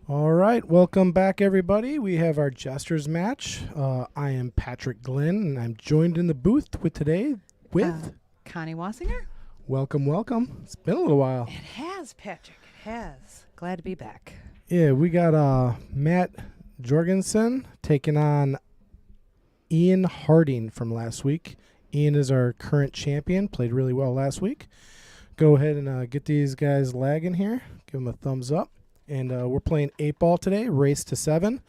All right, welcome back, everybody. We have our Jesters match. I am Patrick Glenn, and I'm joined in the booth with Connie Wassinger? welcome. It's been a little while. It has, Patrick. It has. Glad to be back. Yeah, we got Matt Georgeson taking on Ian Harding from last week. Ian is our current champion. Played really well last week. Go ahead and get these guys lagging here. Give them a thumbs up. And we're playing 8-ball today, race to 7.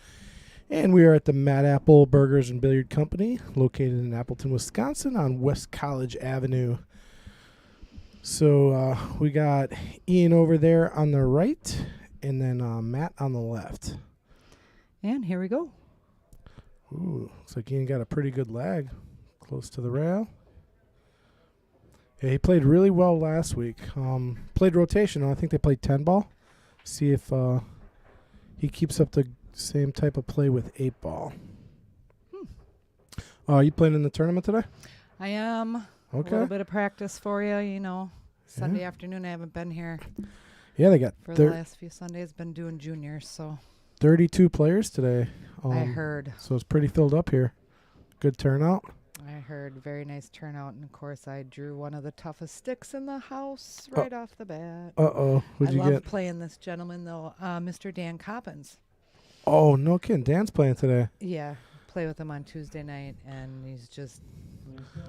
And we are at the Mad Apple Burgers and Billiard Company, located in Appleton, Wisconsin on West College Avenue. So we got Ian over there on the right, and then Matt on the left. And here we go. Ooh, looks like Ian got a pretty good lag, close to the rail. Yeah, he played really well last week. Played rotational. I think they played 10-ball. See if he keeps up the same type of play with 8-ball. You playing in the tournament today? I am. Okay. A little bit of practice for you, Sunday afternoon. I haven't been here Yeah, they got for the last few Sundays. Been doing juniors, so 32 players today. I heard. So it's pretty filled up here. Good turnout. I heard very nice turnout, and of course I drew one of the toughest sticks in the house right off the bat. Who'd you love get? playing this gentleman though, Mr. Dan Coppins. Oh, no kidding. Dan's playing today. Yeah, play with him on Tuesday night, and he's just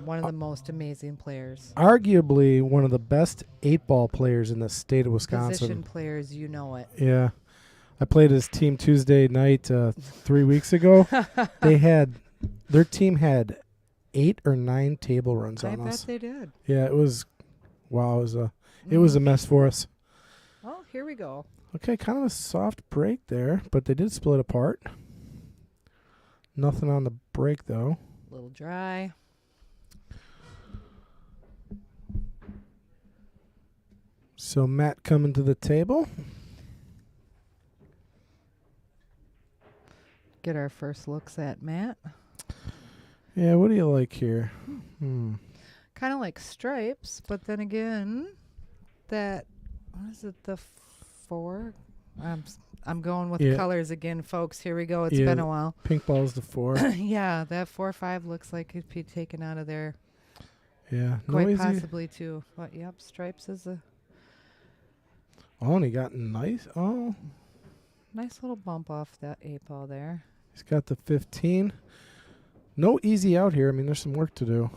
one of the most amazing players. Arguably one of the best 8-ball players in the state of Wisconsin. Position players, you know it. Yeah. I played his team Tuesday night 3 weeks ago. Their team had 8 or 9 table runs on us. I bet they did. Yeah, it was it was a mess for us. Well, here we go. Okay, kind of a soft break there, but they did split apart. Nothing on the break though. A little dry. So Matt coming to the table. Get our first looks at Matt. Yeah, what do you like here? Kind of like stripes, but then again, what is it, the 4? I'm going with colors again, folks. Here we go. It's been a while. Pink ball's the 4. Yeah, that 4-5 looks like it'd be taken out of there. Yeah, quite possibly too. But yep, stripes is a. Oh, and he got nice Nice little bump off that 8-ball there. He's got the 15. No easy out here. I mean, there's some work to do.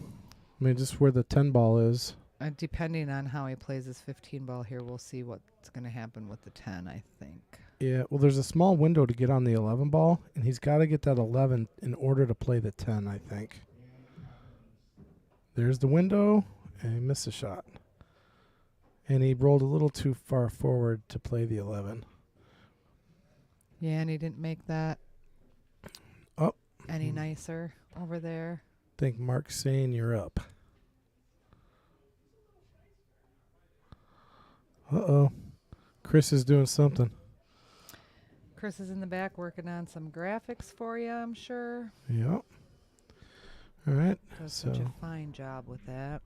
I mean, just where the 10-ball is. Depending on how he plays his 15-ball here, we'll see what's going to happen with the 10, I think. Yeah, well, there's a small window to get on the 11-ball, and he's got to get that 11 in order to play the 10, I think. There's the window, and he missed a shot. And he rolled a little too far forward to play the 11. Yeah, and he didn't make that any nicer over there. I think Mark's saying you're up. Chris is doing something. Chris is in the back working on some graphics for you, I'm sure. Yep. All right. Does such a fine job with that.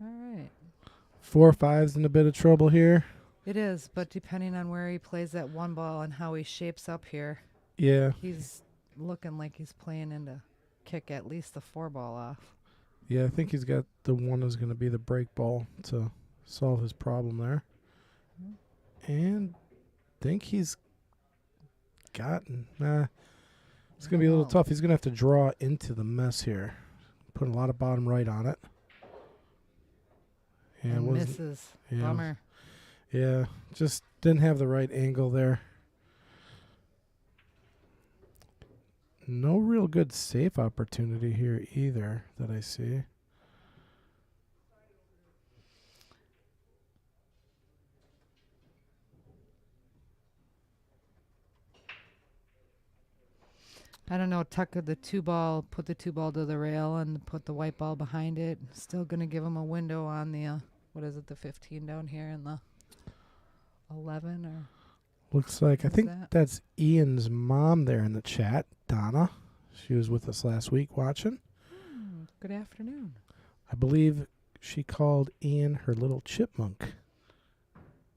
All right. 4-5's in a bit of trouble here. It is, but depending on where he plays that 1-ball and how he shapes up here. Yeah. He's looking like he's playing in to kick at least the 4-ball off. Yeah, I think he's got the one that's going to be the break ball to solve his problem there. And I think he's gotten... it's going to be a little tough. He's going to have to draw into the mess here. Put a lot of bottom right on it. And misses. Yeah, Bummer. Yeah, just didn't have the right angle there. No real good safe opportunity here either that I see. I don't know, tuck the 2-ball, put the 2-ball to the rail and put the white ball behind it. Still going to give him a window on the, the 15 down here and the 11 or... Looks like, I think that's Ian's mom there in the chat, Donna. She was with us last week watching. Good afternoon. I believe she called Ian her little chipmunk.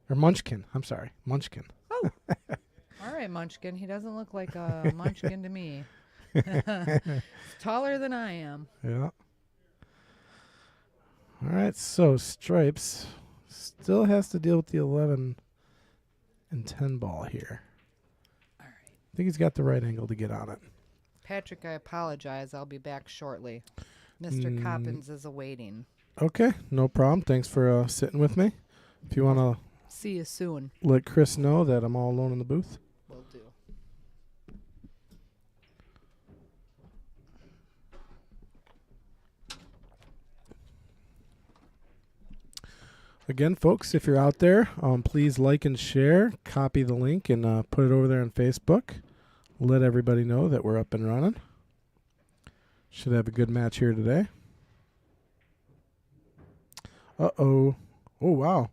Or munchkin. I'm sorry, munchkin. Oh, all right, Munchkin. He doesn't look like a Munchkin to me. He's taller than I am. Yeah. All right, so Stripes still has to deal with the 11 and 10 ball here. All right. I think he's got the right angle to get on it. Patrick, I apologize. I'll be back shortly. Mr. Coppins is awaiting. Okay, no problem. Thanks for sitting with me. If you want to See you soon. let Chris know that I'm all alone in the booth. Will do. Again, folks, if you're out there, please like and share, copy the link, and put it over there on Facebook. Let everybody know that we're up and running. Should have a good match here today. Uh-oh. Oh, wow.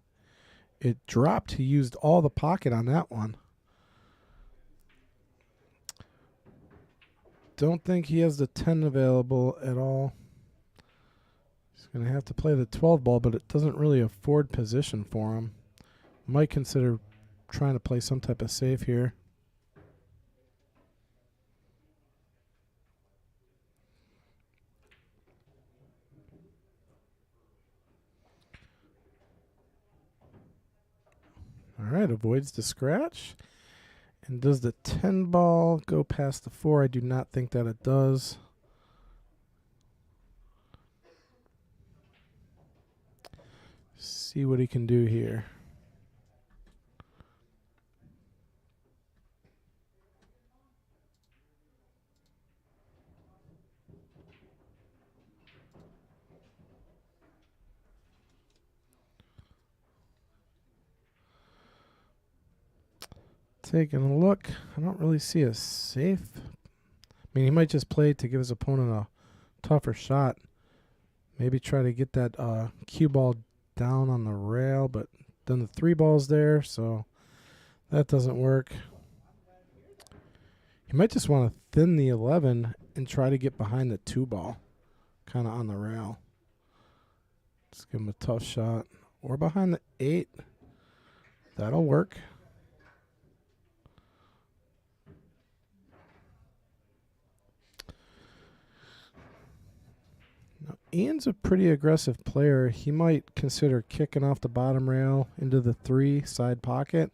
It dropped. He used all the pocket on that one. Don't think he has the 10 available at all. He's going to have to play the 12 ball, but it doesn't really afford position for him. Might consider trying to play some type of save here. All right, avoids the scratch. And does the 10 ball go past the 4? I do not think that it does. See what he can do here. Taking a look, I don't really see a safe. I mean, he might just play to give his opponent a tougher shot. Maybe try to get that cue ball down on the rail, but then the 3 ball's there, so that doesn't work. He might just want to thin the 11 and try to get behind the 2 ball, kind of on the rail. Just give him a tough shot. Or behind the 8. That'll work. Now, Ian's a pretty aggressive player. He might consider kicking off the bottom rail into the 3 side pocket.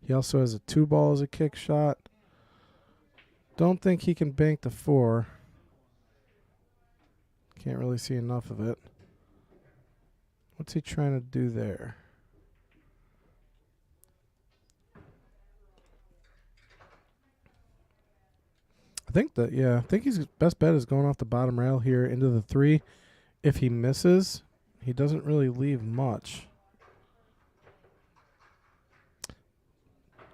He also has a 2 ball as a kick shot. Don't think he can bank the 4. Can't really see enough of it. What's he trying to do there? I think his best bet is going off the bottom rail here into the 3. If he misses, he doesn't really leave much.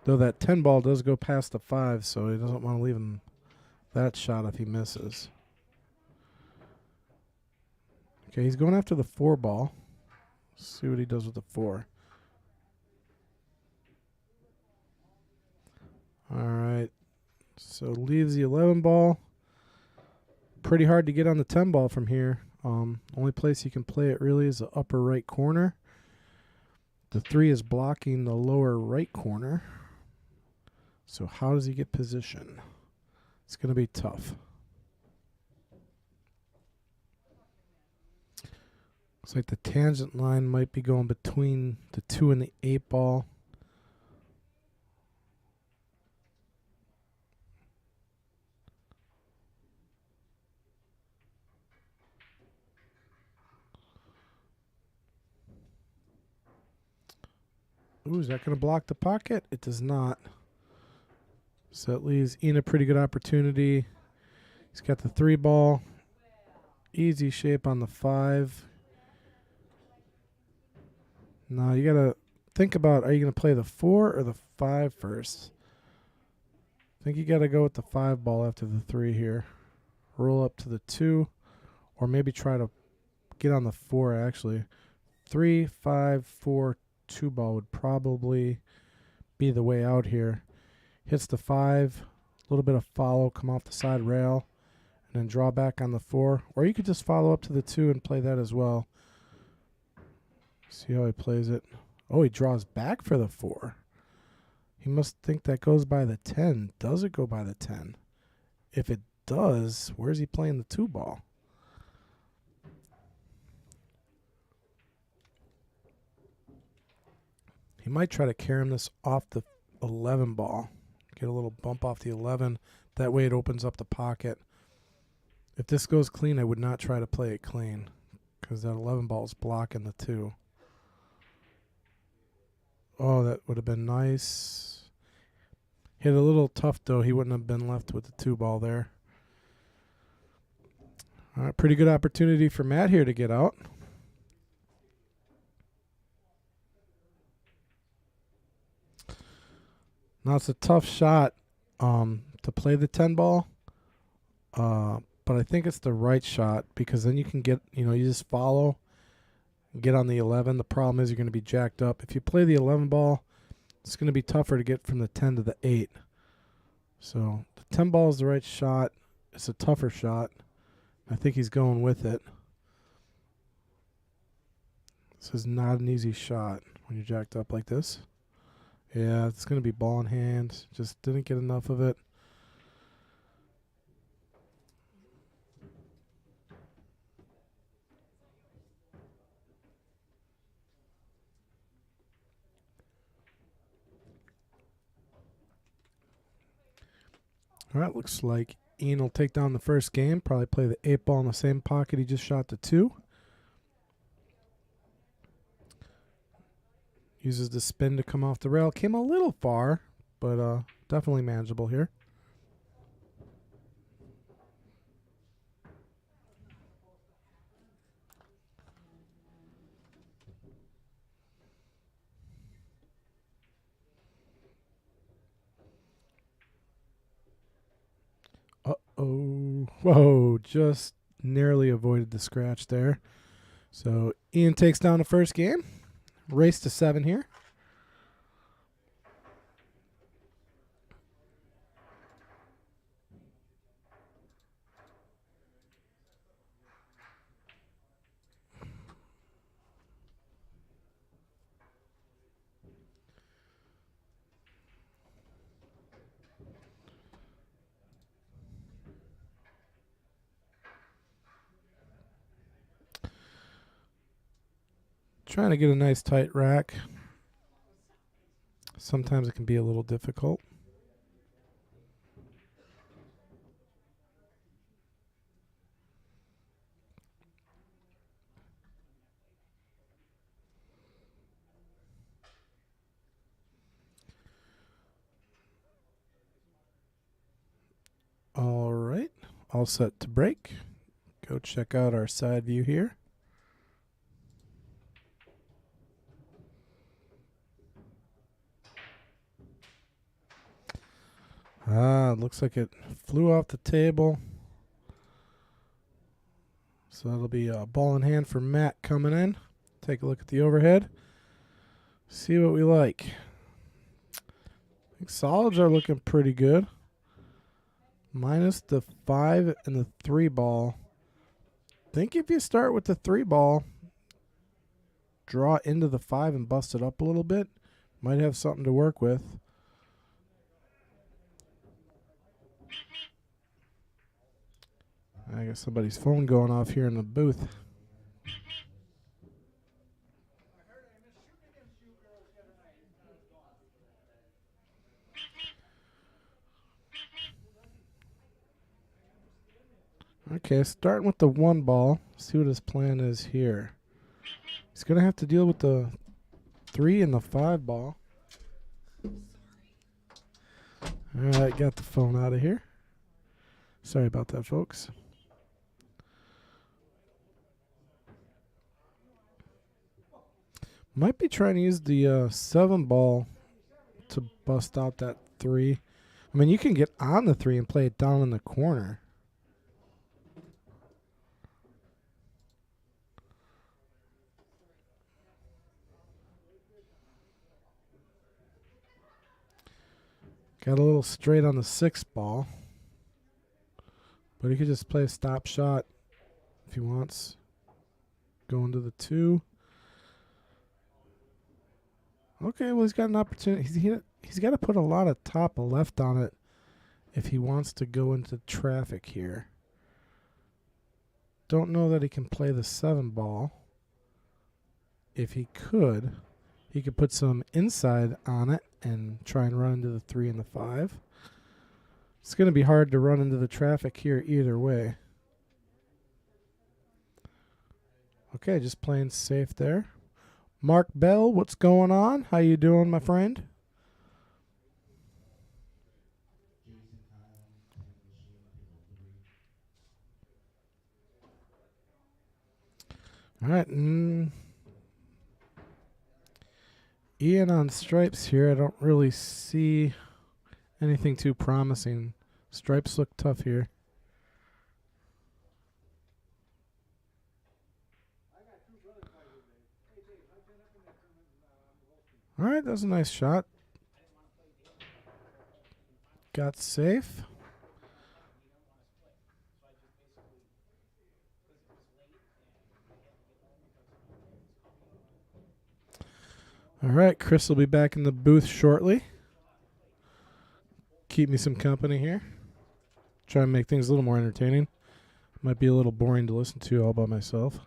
Though that 10 ball does go past the 5, so he doesn't want to leave him that shot if he misses. Okay, he's going after the 4 ball. See what he does with the 4. All right. So leaves the 11 ball. Pretty hard to get on the 10 ball from here. Only place you can play it really is the upper right corner. The 3 is blocking the lower right corner. So how does he get position? It's going to be tough. Looks like the tangent line might be going between the 2 and the 8 ball. Ooh, is that going to block the pocket? It does not. So that leaves Ian a pretty good opportunity. He's got the 3 ball. Easy shape on the 5. Now you got to think about, are you going to play the 4 or the 5 first? I think you got to go with the 5 ball after the 3 here. Roll up to the 2, or maybe try to get on the 4 actually. 3, 5, 4, 2 ball would probably be the way out here. Hits the 5, a little bit of follow, come off the side rail, and then draw back on the 4. Or you could just follow up to the 2 and play that as well. See how he plays it. Oh, he draws back for the 4. He must think that goes by the 10. Does it go by the 10? If it does, where's he playing the 2 ball? He might try to carry this off the 11 ball. Get a little bump off the 11. That way it opens up the pocket. If this goes clean, I would not try to play it clean because that 11 ball is blocking the 2. Oh, that would have been nice. Hit a little tough, though. He wouldn't have been left with the 2 ball there. All right, pretty good opportunity for Matt here to get out. Now, it's a tough shot to play the 10 ball, but I think it's the right shot because then you can get, you just follow, get on the 11. The problem is you're going to be jacked up. If you play the 11 ball, it's going to be tougher to get from the 10 to the 8. So the 10 ball is the right shot. It's a tougher shot. I think he's going with it. This is not an easy shot when you're jacked up like this. Yeah, it's going to be ball in hand. Just didn't get enough of it. All right, looks like Ian will take down the first game. Probably play the 8 ball in the same pocket he just shot the 2. Uses the spin to come off the rail. Came a little far, but definitely manageable here. Uh-oh. Whoa, just narrowly avoided the scratch there. So Ian takes down the first game. Race to 7 here. Trying to get a nice tight rack. Sometimes it can be a little difficult. All right, all set to break. Go check out our side view here. Looks like it flew off the table. So that'll be a ball in hand for Matt coming in. Take a look at the overhead. See what we like. I think solids are looking pretty good. Minus the 5 and the 3 ball. I think if you start with the 3 ball, draw into the 5 and bust it up a little bit, might have something to work with. I got somebody's phone going off here in the booth. Okay, starting with the 1 ball. See what his plan is here. He's going to have to deal with the 3 and the 5 ball. All right, got the phone out of here. Sorry about that, folks. Might be trying to use the 7 ball to bust out that 3. I mean, you can get on the 3 and play it down in the corner. Got a little straight on the 6 ball. But he could just play a stop shot if he wants. Going to the 2. Okay, well, he's got an opportunity. he's got to put a lot of top left on it if he wants to go into traffic here. Don't know that he can play the 7 ball. If he could put some inside on it and try and run into the 3 and the 5. It's going to be hard to run into the traffic here either way. Okay, just playing safe there. Mark Bell, what's going on? How you doing, my friend? All right. Ian on stripes here. I don't really see anything too promising. Stripes look tough here. All right, that was a nice shot. Got safe. All right, Chris will be back in the booth shortly. Keep me some company here. Try and make things a little more entertaining. Might be a little boring to listen to all by myself.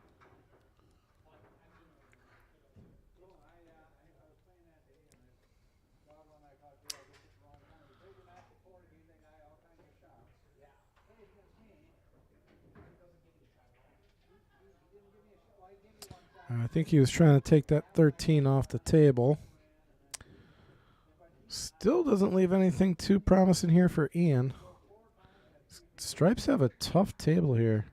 I think he was trying to take that 13 off the table. Still doesn't leave anything too promising here for Ian. Stripes have a tough table here.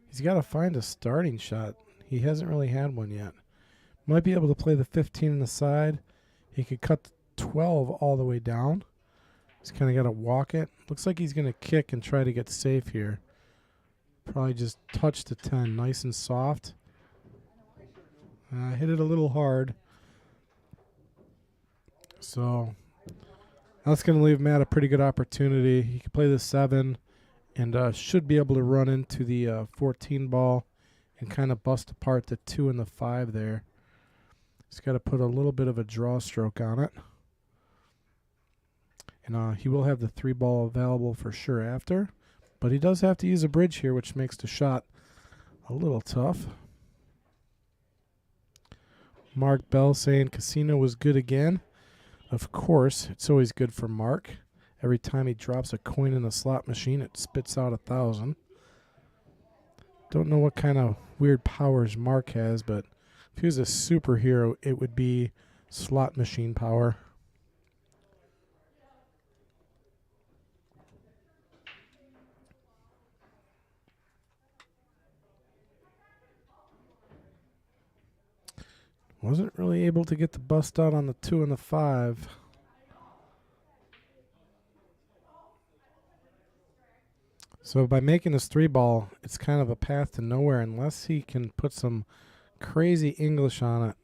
He's got to find a starting shot. He hasn't really had one yet. Might be able to play the 15 on the side. He could cut the 12 all the way down. He's kind of got to walk it. Looks like he's going to kick and try to get safe here. Probably just touch the 10. Nice and soft. Hit it a little hard. So that's going to leave Matt a pretty good opportunity. He can play the 7 and should be able to run into the 14 ball and kind of bust apart the 2 and the 5 there. He's got to put a little bit of a draw stroke on it. And he will have the 3 ball available for sure after. But he does have to use a bridge here, which makes the shot a little tough. Mark Bell saying casino was good again. Of course, it's always good for Mark. Every time he drops a coin in the slot machine, it spits out 1,000. Don't know what kind of weird powers Mark has, but if he was a superhero, it would be slot machine power. Wasn't really able to get the bust out on the 2 and the 5. So by making this 3 ball, it's kind of a path to nowhere unless he can put some crazy English on it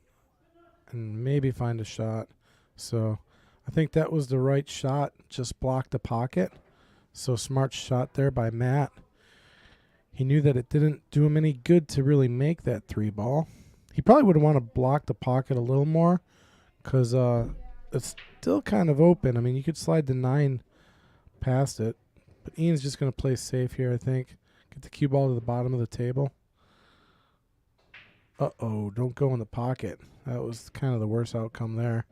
and maybe find a shot. So I think that was the right shot, just blocked the pocket. So smart shot there by Matt. He knew that it didn't do him any good to really make that 3 ball. He probably would want to block the pocket a little more because it's still kind of open. I mean, you could slide the 9 past it. But Ian's just going to play safe here, I think. Get the cue ball to the bottom of the table. Uh-oh, don't go in the pocket. That was kind of the worst outcome there.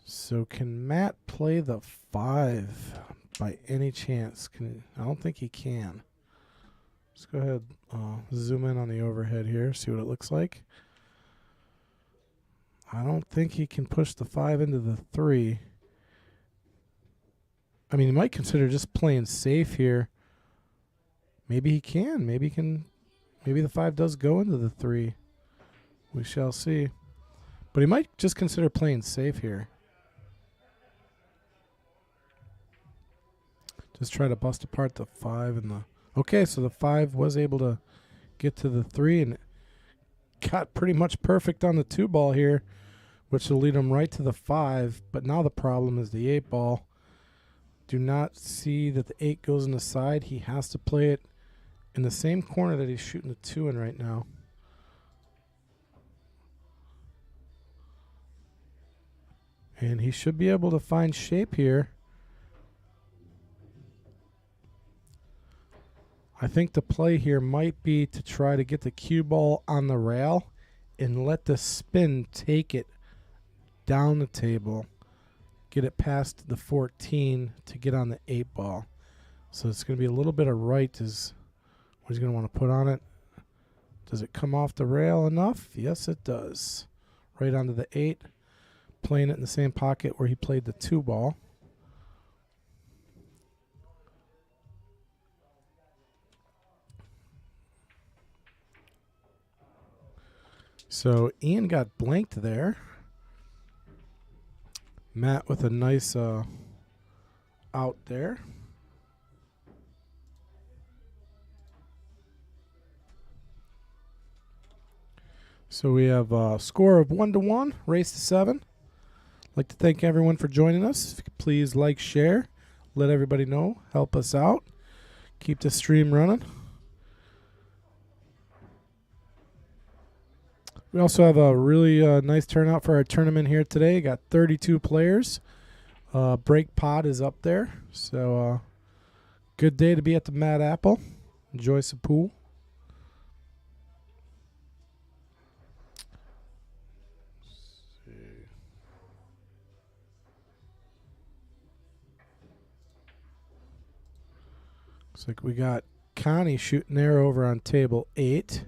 So can Matt play the 5 by any chance? I don't think he can. Let's go ahead, zoom in on the overhead here, see what it looks like. I don't think he can push the 5 into the 3. I mean, he might consider just playing safe here. Maybe he can. Maybe the 5 does go into the 3. We shall see. But he might just consider playing safe here. Just try to bust apart the 5 and the... Okay, so the 5 was able to get to the 3 and got pretty much perfect on the 2 ball here, which will lead him right to the 5. But now the problem is the 8 ball. Do not see that the 8 goes in the side. He has to play it in the same corner that he's shooting the 2 in right now. And he should be able to find shape here. I think the play here might be to try to get the cue ball on the rail and let the spin take it down the table. Get it past the 14 to get on the 8 ball. So it's going to be a little bit of right is what he's going to want to put on it. Does it come off the rail enough? Yes, it does. Right onto the 8. Playing it in the same pocket where he played the 2 ball. So Ian got blanked there. Matt with a nice out there. So we have a score of 1-1, race to 7. I'd like to thank everyone for joining us. If you could please like, share, let everybody know, help us out, keep the stream running. We also have a really nice turnout for our tournament here today. Got 32 players. Break Pod is up there. So good day to be at the Mad Apple. Enjoy some pool. Looks like we got Connie shooting there over on table 8.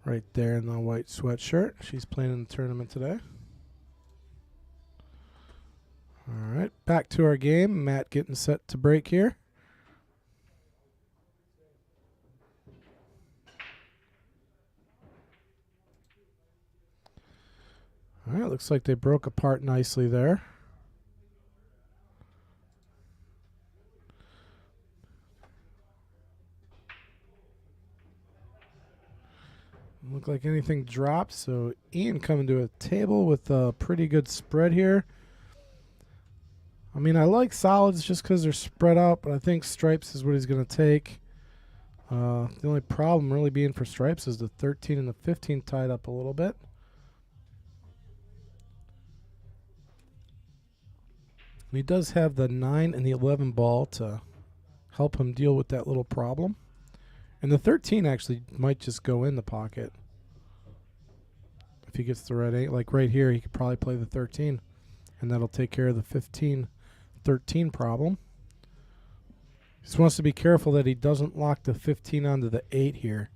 Right there in the white sweatshirt. She's playing in the tournament today. All right, back to our game. Matt getting set to break here. All right, looks like they broke apart nicely there. Look like anything dropped, so Ian coming to a table with a pretty good spread here. I mean, I like solids just because they're spread out, but I think stripes is what he's going to take. The only problem really being for stripes is the 13 and the 15 tied up a little bit. And he does have the 9 and the 11 ball to help him deal with that little problem. And the 13 actually might just go in the pocket. If he gets the right 8, like right here, he could probably play the 13. And that'll take care of the 15-13 problem. He just wants to be careful that he doesn't lock the 15 onto the 8 here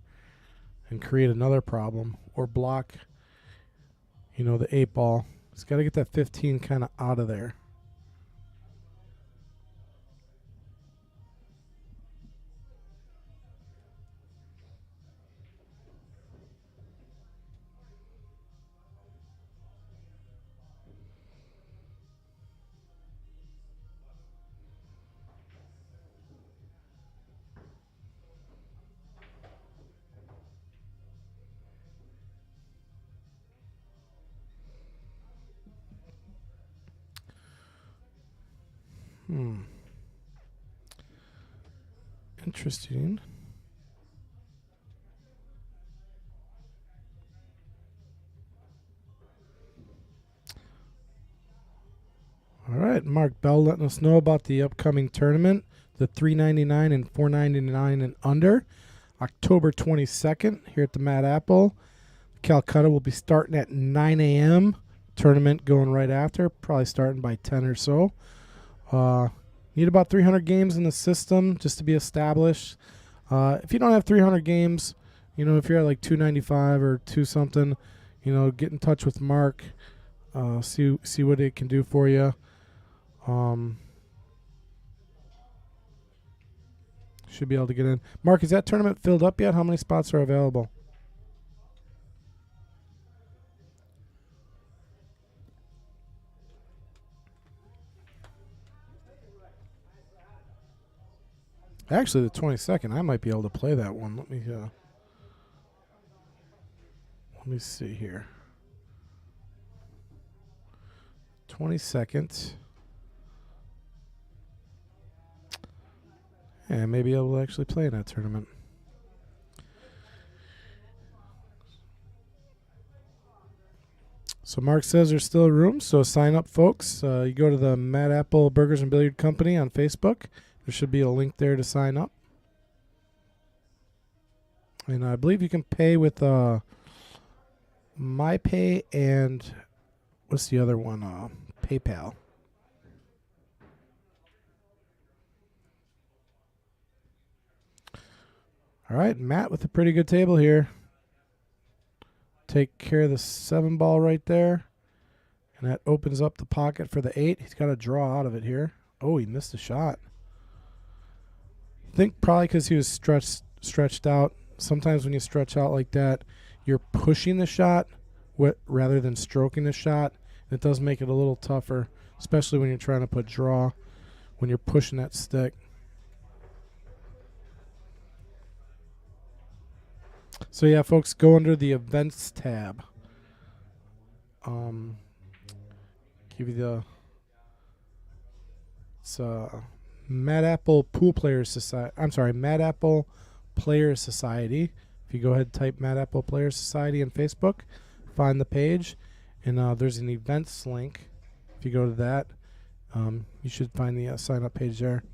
and create another problem. Or block, you know, the 8 ball. He's got to get that 15 kind of out of there. Interesting. All right, Mark Bell letting us know about the upcoming tournament, the $3.99 and $4.99 and under, October 22nd here at the Mad Apple. Calcutta will be starting at 9 a.m. Tournament going right after, probably starting by 10 or so. Need about 300 games in the system just to be established. If you don't have 300 games, you know, if you're at like 295 or 2 something, you know, get in touch with Mark. See what it can do for you. Should be able to get in. Mark, is that tournament filled up yet? How many spots are available? Actually, the 22nd, I might be able to play that one. Let me see here. 22nd. Yeah, maybe able to actually play in that tournament. So Mark says there's still room, so sign up, folks. You go to the Mad Apple Burgers and Billiard Company on Facebook. There should be a link there to sign up. And I believe you can pay with MyPay and what's the other one? PayPal. All right, Matt with a pretty good table here. Take care of the 7 ball right there. And that opens up the pocket for the 8. He's got to draw out of it here. Oh, he missed a shot. I think probably because he was stretched out. Sometimes when you stretch out like that, you're pushing the shot rather than stroking the shot. It does make it a little tougher, especially when you're trying to put draw, when you're pushing that stick. So yeah, folks, go under the events tab. Give you the Mad Apple Pool Players Society. I'm sorry, Mad Apple Players Society. If you go ahead and type Mad Apple Players Society on Facebook, find the page, and there's an events link. If you go to that, you should find the sign up page there.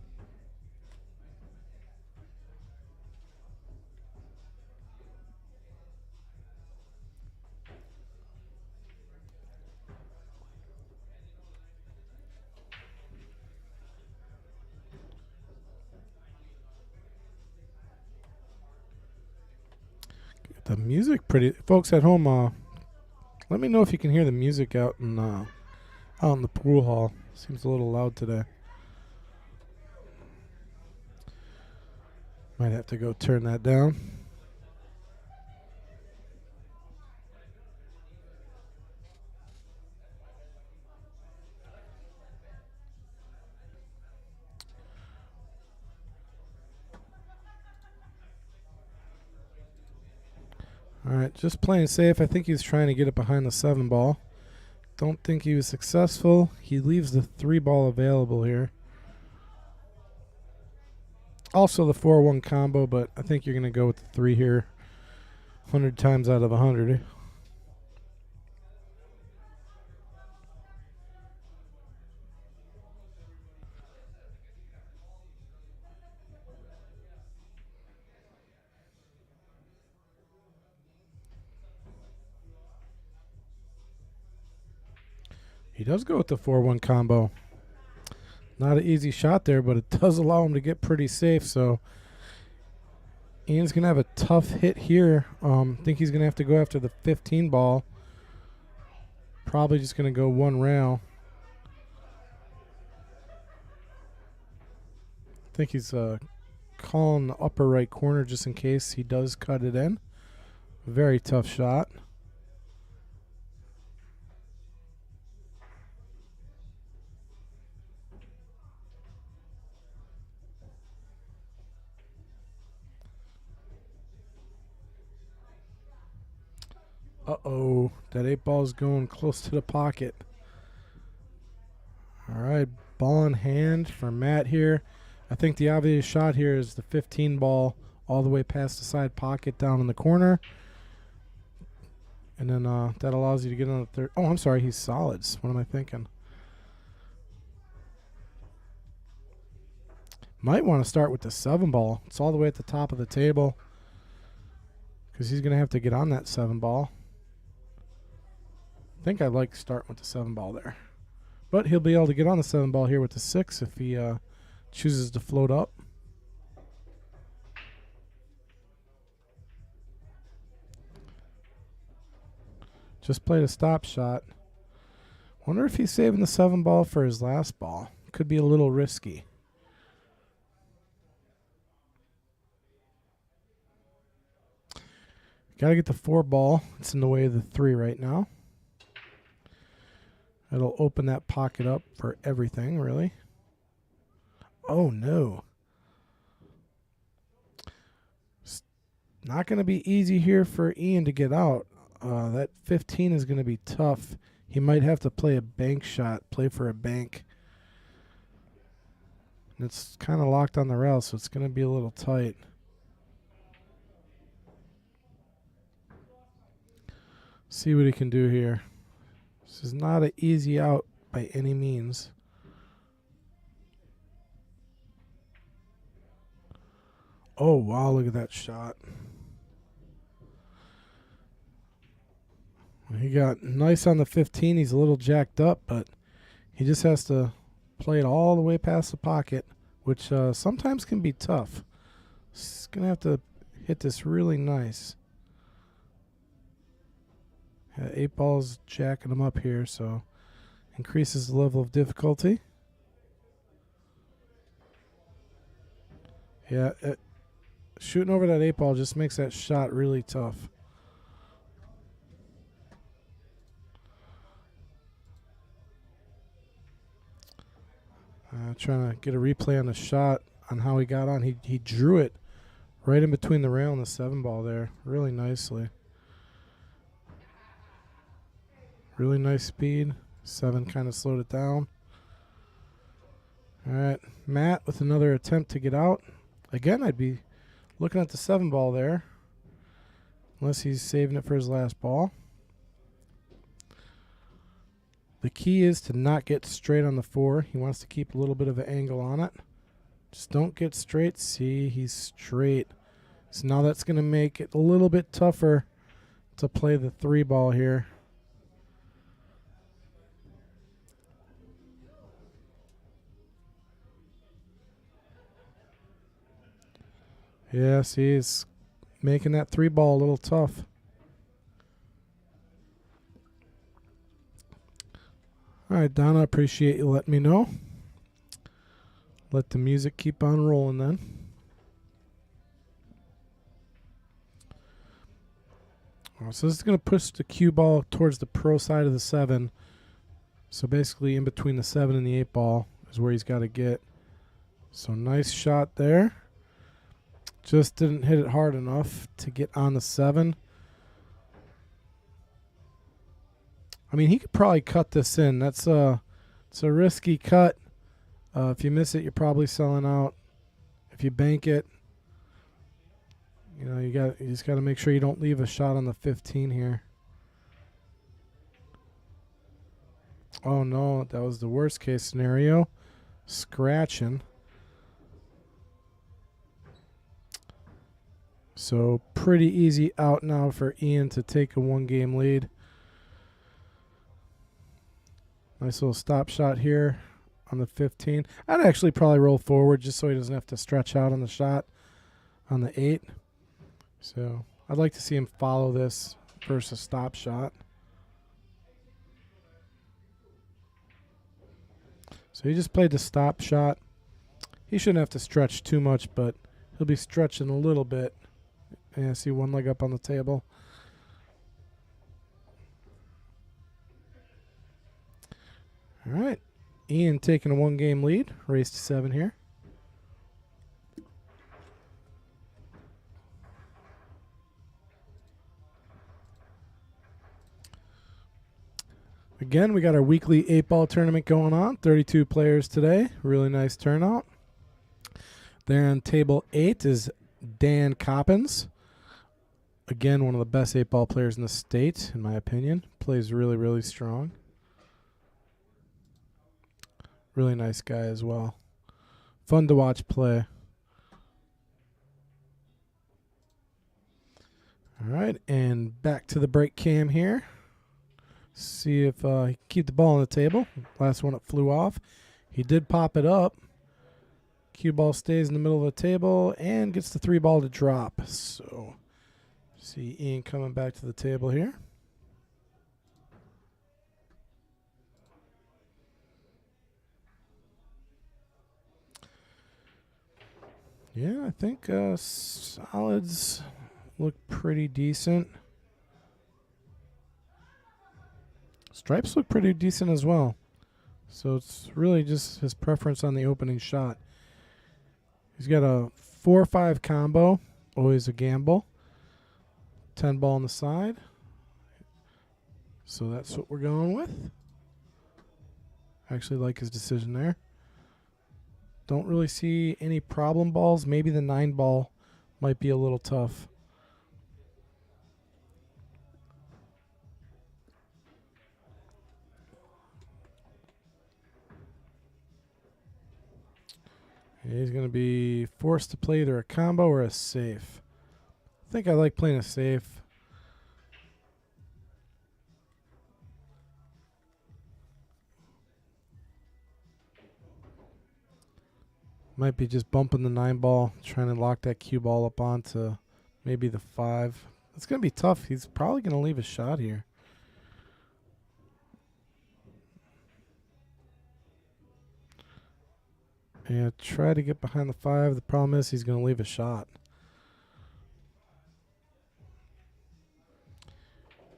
The music pretty, folks at home. Let me know if you can hear the music out in the pool hall. Seems a little loud today. Might have to go turn that down. All right, just playing safe. I think he was trying to get it behind the 7 ball. Don't think he was successful. He leaves the 3 ball available here. Also the 4-1 combo, but I think you're going to go with the 3 here 100 times out of 100. He does go with the 4-1 combo. Not an easy shot there, but it does allow him to get pretty safe. So Ian's going to have a tough hit here. I think he's going to have to go after the 15 ball. Probably just going to go 1 rail. I think he's calling the upper right corner just in case he does cut it in. Very tough shot. Uh-oh, that 8 ball is going close to the pocket. All right, ball in hand for Matt here. I think the obvious shot here is the 15 ball all the way past the side pocket down in the corner. And then that allows you to get on the 3rd. Oh, I'm sorry, he's solids. What am I thinking? Might want to start with the 7 ball. It's all the way at the top of the table because he's going to have to get on that 7 ball. I think I like starting with the 7 ball there. But he'll be able to get on the 7 ball here with the 6 if he chooses to float up. Just played a stop shot. Wonder if he's saving the 7 ball for his last ball. Could be a little risky. Got to get the 4 ball. It's in the way of the 3 right now. It'll open that pocket up for everything, really. Oh, no. It's not going to be easy here for Ian to get out. That 15 is going to be tough. He might have to play a bank shot, play for a bank. And it's kind of locked on the rail, so it's going to be a little tight. See what he can do here. This is not an easy out by any means. Oh, wow, look at that shot. He got nice on the 15. He's a little jacked up, but he just has to play it all the way past the pocket, which sometimes can be tough. He's going to have to hit this really nice. 8 balls jacking him up here, so increases the level of difficulty. Yeah, shooting over that 8 ball just makes that shot really tough. Trying to get a replay on the shot on how he got on. He drew it right in between the rail and the 7 ball there really nicely. Really nice speed. 7 kind of slowed it down. All right, Matt with another attempt to get out. Again, I'd be looking at the 7 ball there, unless he's saving it for his last ball. The key is to not get straight on the 4. He wants to keep a little bit of an angle on it. Just don't get straight. See, he's straight. So now that's going to make it a little bit tougher to play the 3 ball here. Yeah, see, he's making that 3 ball a little tough. All right, Donna, appreciate you letting me know. Let the music keep on rolling then. So this is going to push the cue ball towards the pro side of the 7. So basically in between the 7 and the 8 ball is where he's got to get. So nice shot there. Just didn't hit it hard enough to get on the 7. I mean, he could probably cut this in. It's a risky cut. If you miss it, you're probably selling out. If you bank it, you just got to make sure you don't leave a shot on the 15 here. Oh no, that was the worst case scenario. Scratching. So pretty easy out now for Ian to take a 1-game lead. Nice little stop shot here on the 15. I'd actually probably roll forward just so he doesn't have to stretch out on the shot on the 8. So I'd like to see him follow this versus stop shot. So he just played the stop shot. He shouldn't have to stretch too much, but he'll be stretching a little bit. Yeah, see, 1 leg up on the table. All right, Ian taking a 1-game lead, race to 7 here. Again, we got our weekly 8-ball tournament going on. 32 players today. Really nice turnout. There on table 8 is Dan Coppins. Again, one of the best 8-ball players in the state, in my opinion. Plays really, really strong. Really nice guy as well. Fun to watch play. All right, and back to the break cam here. See if he can keep the ball on the table. Last one, it flew off. He did pop it up. Cue ball stays in the middle of the table and gets the 3 ball to drop. So, see Ian coming back to the table here. Yeah, I think solids look pretty decent. Stripes look pretty decent as well. So it's really just his preference on the opening shot. He's got a 4-5 combo, always a gamble. 10 ball on the side. So that's what we're going with. I actually like his decision there. Don't really see any problem balls. Maybe the 9 ball might be a little tough. He's going to be forced to play either a combo or a safe. I think I like playing a safe. Might be just bumping the 9 ball, trying to lock that cue ball up onto maybe the 5. It's going to be tough. He's probably going to leave a shot here. Yeah, try to get behind the 5. The problem is he's going to leave a shot.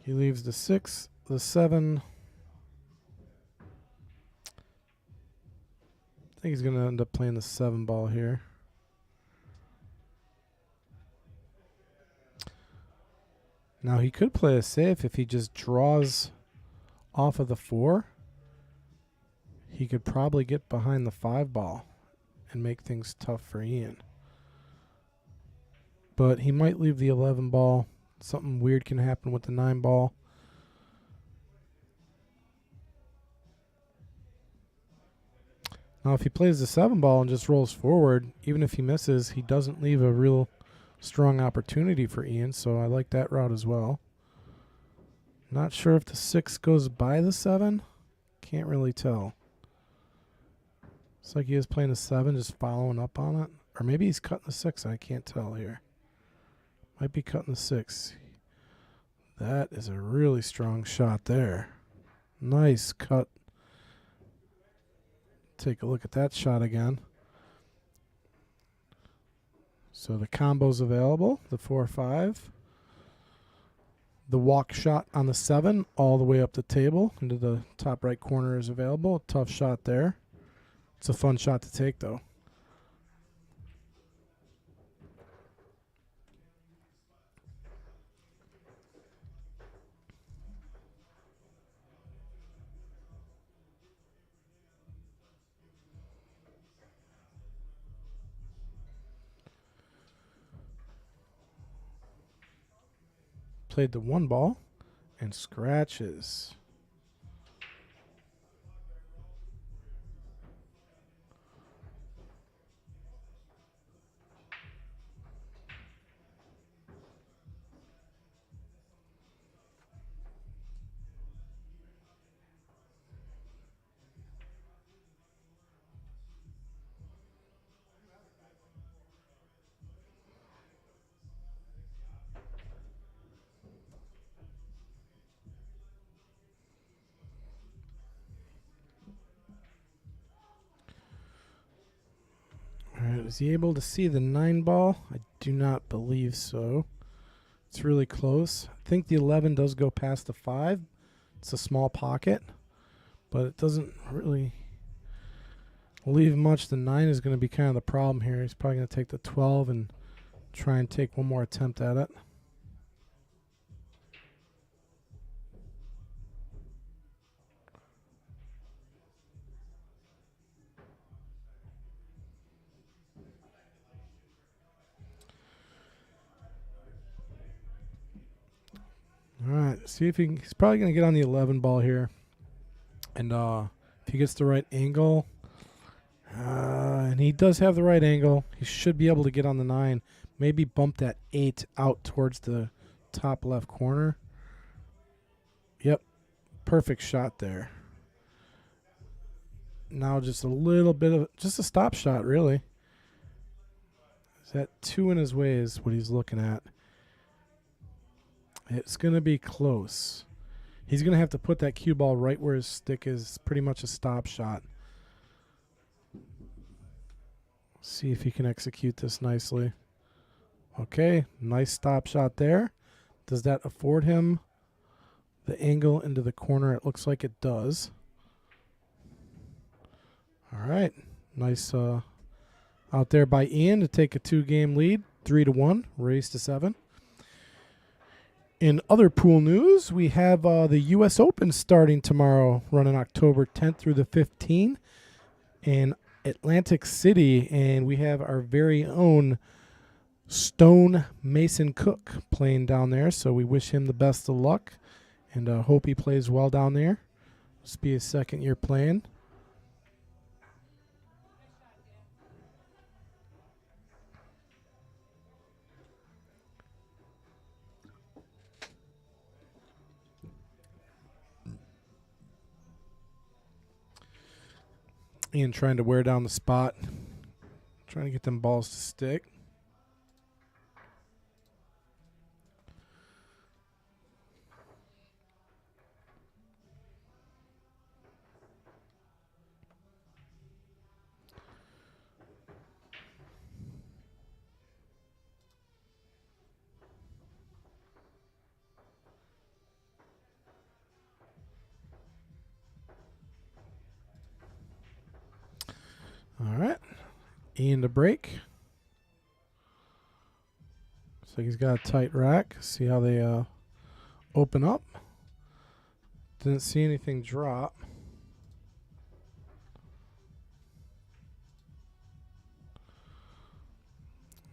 He leaves the 6, the 7. I think he's going to end up playing the 7 ball here. Now he could play a safe if he just draws off of the 4. He could probably get behind the 5 ball and make things tough for Ian. But he might leave the 11 ball. Something weird can happen with the 9 ball. Now if he plays the 7 ball and just rolls forward, even if he misses, he doesn't leave a real strong opportunity for Ian, so I like that route as well. Not sure if the 6 goes by the 7. Can't really tell. Looks like he is playing the 7, just following up on it. Or maybe he's cutting the 6. I can't tell here. Might be cutting the 6. That is a really strong shot there. Nice cut. Take a look at that shot again. So the combo's available, the 4-5. The walk shot on the 7 all the way up the table into the top right corner is available. Tough shot there. It's a fun shot to take, though. Played the 1 ball and scratches. Is he able to see the 9 ball? I do not believe so. It's really close. I think the 11 does go past the 5. It's a small pocket, but it doesn't really leave much. The 9 is going to be kind of the problem here. He's probably going to take the 12 and try and take one more attempt at it. All right, see if he's probably going to get on the 11 ball here. And if he gets the right angle, and he does have the right angle, he should be able to get on the 9. Maybe bump that 8 out towards the top left corner. Yep, perfect shot there. Now just a little bit of, just a stop shot, really. Is that 2 in his way is what he's looking at. It's going to be close. He's going to have to put that cue ball right where his stick is, pretty much a stop shot. See if he can execute this nicely. Okay, nice stop shot there. Does that afford him the angle into the corner? It looks like it does. All right, nice out there by Ian to take a 2-game lead, 3-1, raise to 7. In other pool news, we have the U.S. Open starting tomorrow, running October 10th through the 15th in Atlantic City, and we have our very own Stone Mason Cook playing down there, so we wish him the best of luck and hope he plays well down there. This will be his second year playing. Ian trying to wear down the spot. Trying to get them balls to stick. All right. Ian to break. Looks like he's got a tight rack. See how they open up. Didn't see anything drop.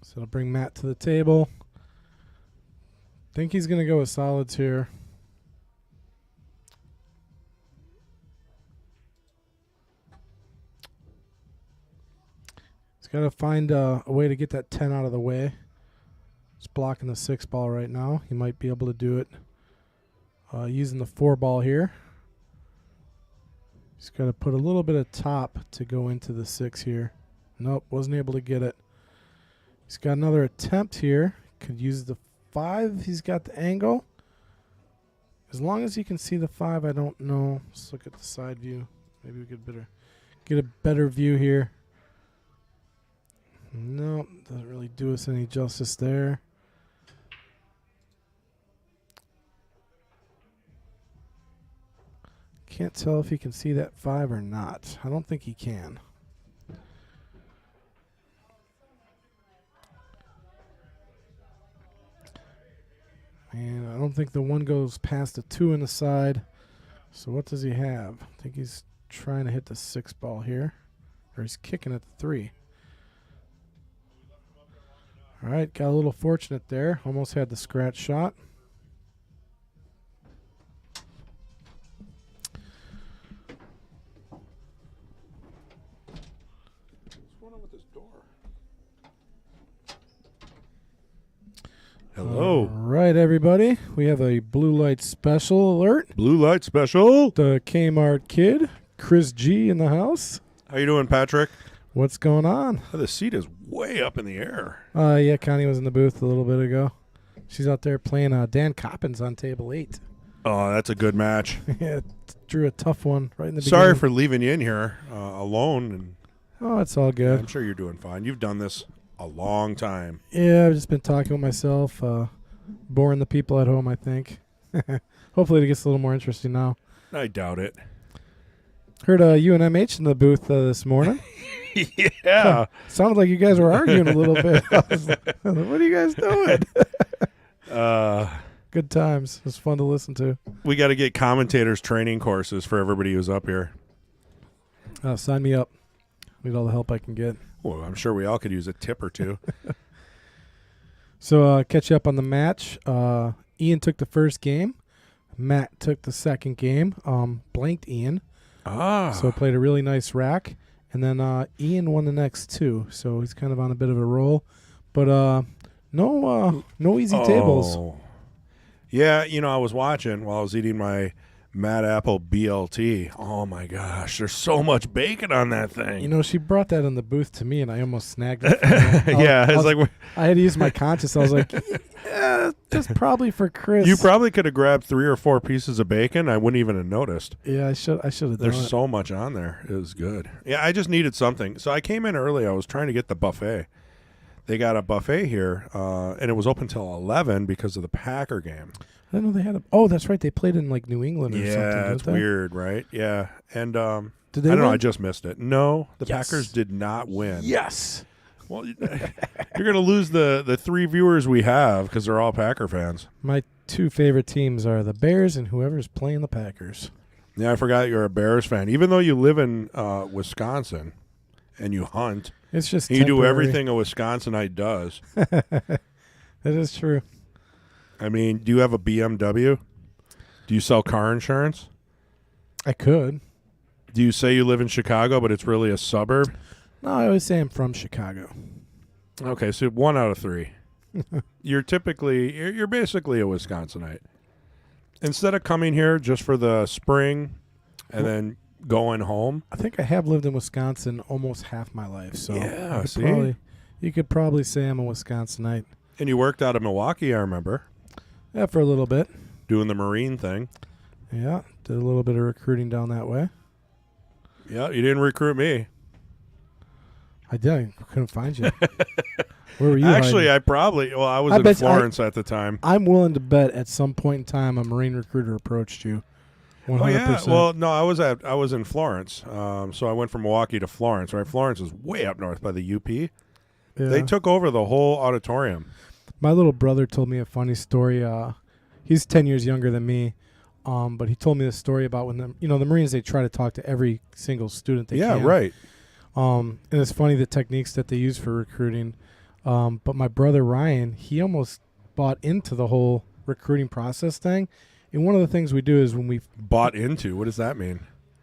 So it'll bring Matt to the table. Think he's going to go with solids here. He's got to find a way to get that 10 out of the way. He's blocking the 6 ball right now. He might be able to do it using the 4 ball here. He's got to put a little bit of top to go into the 6 here. Nope, wasn't able to get it. He's got another attempt here. Could use the 5. He's got the angle. As long as you can see the 5, I don't know. Let's look at the side view. Maybe we could get a better view here. No, doesn't really do us any justice there. Can't tell if he can see that 5 or not. I don't think he can. And I don't think the 1 goes past the 2 in the side. So what does he have? I think he's trying to hit the 6 ball here. Or he's kicking at the 3. All right, got a little fortunate there. Almost had the scratch shot. What's going on with this door? Hello. All right, everybody. We have a blue light special alert. Blue light special. The Kmart kid, Chris G, in the house. How you doing, Patrick? What's going on? Oh, the seat is way up in the air. Yeah, Connie was in the booth a little bit ago. She's out there playing Dan Coppins on table 8. Oh, that's a good match. Yeah, drew a tough one right in the Sorry beginning. for leaving you in here alone. And Oh, it's all good. I'm sure you're doing fine. You've done this a long time. Yeah, I've just been talking with myself, boring the people at home, I think. Hopefully it gets a little more interesting now. I doubt it. Heard UNMH in the booth this morning. Yeah. Sounded like you guys were arguing a little bit. I was like, what are you guys doing? Good times. It was fun to listen to. We got to get commentators training courses for everybody who's up here. Sign me up. Need all the help I can get. Well, I'm sure we all could use a tip or two. So catch you up on the match. Ian took the first game. Matt took the second game. Blanked Ian. So played a really nice rack. And then Ian won the next 2. So he's kind of on a bit of a roll. But no easy tables. Yeah, I was watching while I was eating my Mad Apple BLT. Oh, my gosh. There's so much bacon on that thing. She brought that in the booth to me, and I almost snagged it. I had to use my conscience. I was like, yeah, that's probably for Chris. You probably could have grabbed 3 or 4 pieces of bacon. I wouldn't even have noticed. Yeah, I should have done There's it. so much on there. It was good. Yeah, I just needed something. So I came in early. I was trying to get the buffet. They got a buffet here, and it was open till 11 because of the Packer game. I didn't know they had a. Oh, that's right. They played in like New England or something. Yeah, it's didn't they? weird, right? Yeah, and Did they I don't know. win? I just missed it. No, the Yes. Packers did not win. Yes. Well, you're going to lose the 3 viewers we have because they're all Packer fans. My 2 favorite teams are the Bears and whoever's playing the Packers. Yeah, I forgot you're a Bears fan. Even though you live in Wisconsin and you hunt, It's just and you do temporary. everything a Wisconsinite does. That is true. I mean, do you have a BMW? Do you sell car insurance? I could. Do you say you live in Chicago, but it's really a suburb? No, I always say I'm from Chicago. Okay, so 1 out of 3. You're basically a Wisconsinite. Instead of coming here just for the spring and then going home. I think I have lived in Wisconsin almost half my life. So Yeah, you could probably say I'm a Wisconsinite. And you worked out of Milwaukee, I remember, Yeah, for a little bit. doing the Marine thing. Yeah, did a little bit of recruiting down that way. Yeah, you didn't recruit me. I did. I couldn't find you. Where were you? Actually, hiding? I was I in bet Florence at the time. I'm willing to bet at some point in time a Marine recruiter approached you. 100%. Oh yeah. Well, no, I was in Florence. So I went from Milwaukee to Florence. Right, Florence is way up north by the UP. Yeah. They took over the whole auditorium. My little brother told me a funny story. He's 10 years younger than me, but he told me this story about when the Marines, they try to talk to every single student they can. Yeah, right. And it's funny the techniques that they use for recruiting. But my brother Ryan, he almost bought into the whole recruiting process thing. And one of the things we do is when we Bought into. What does that mean?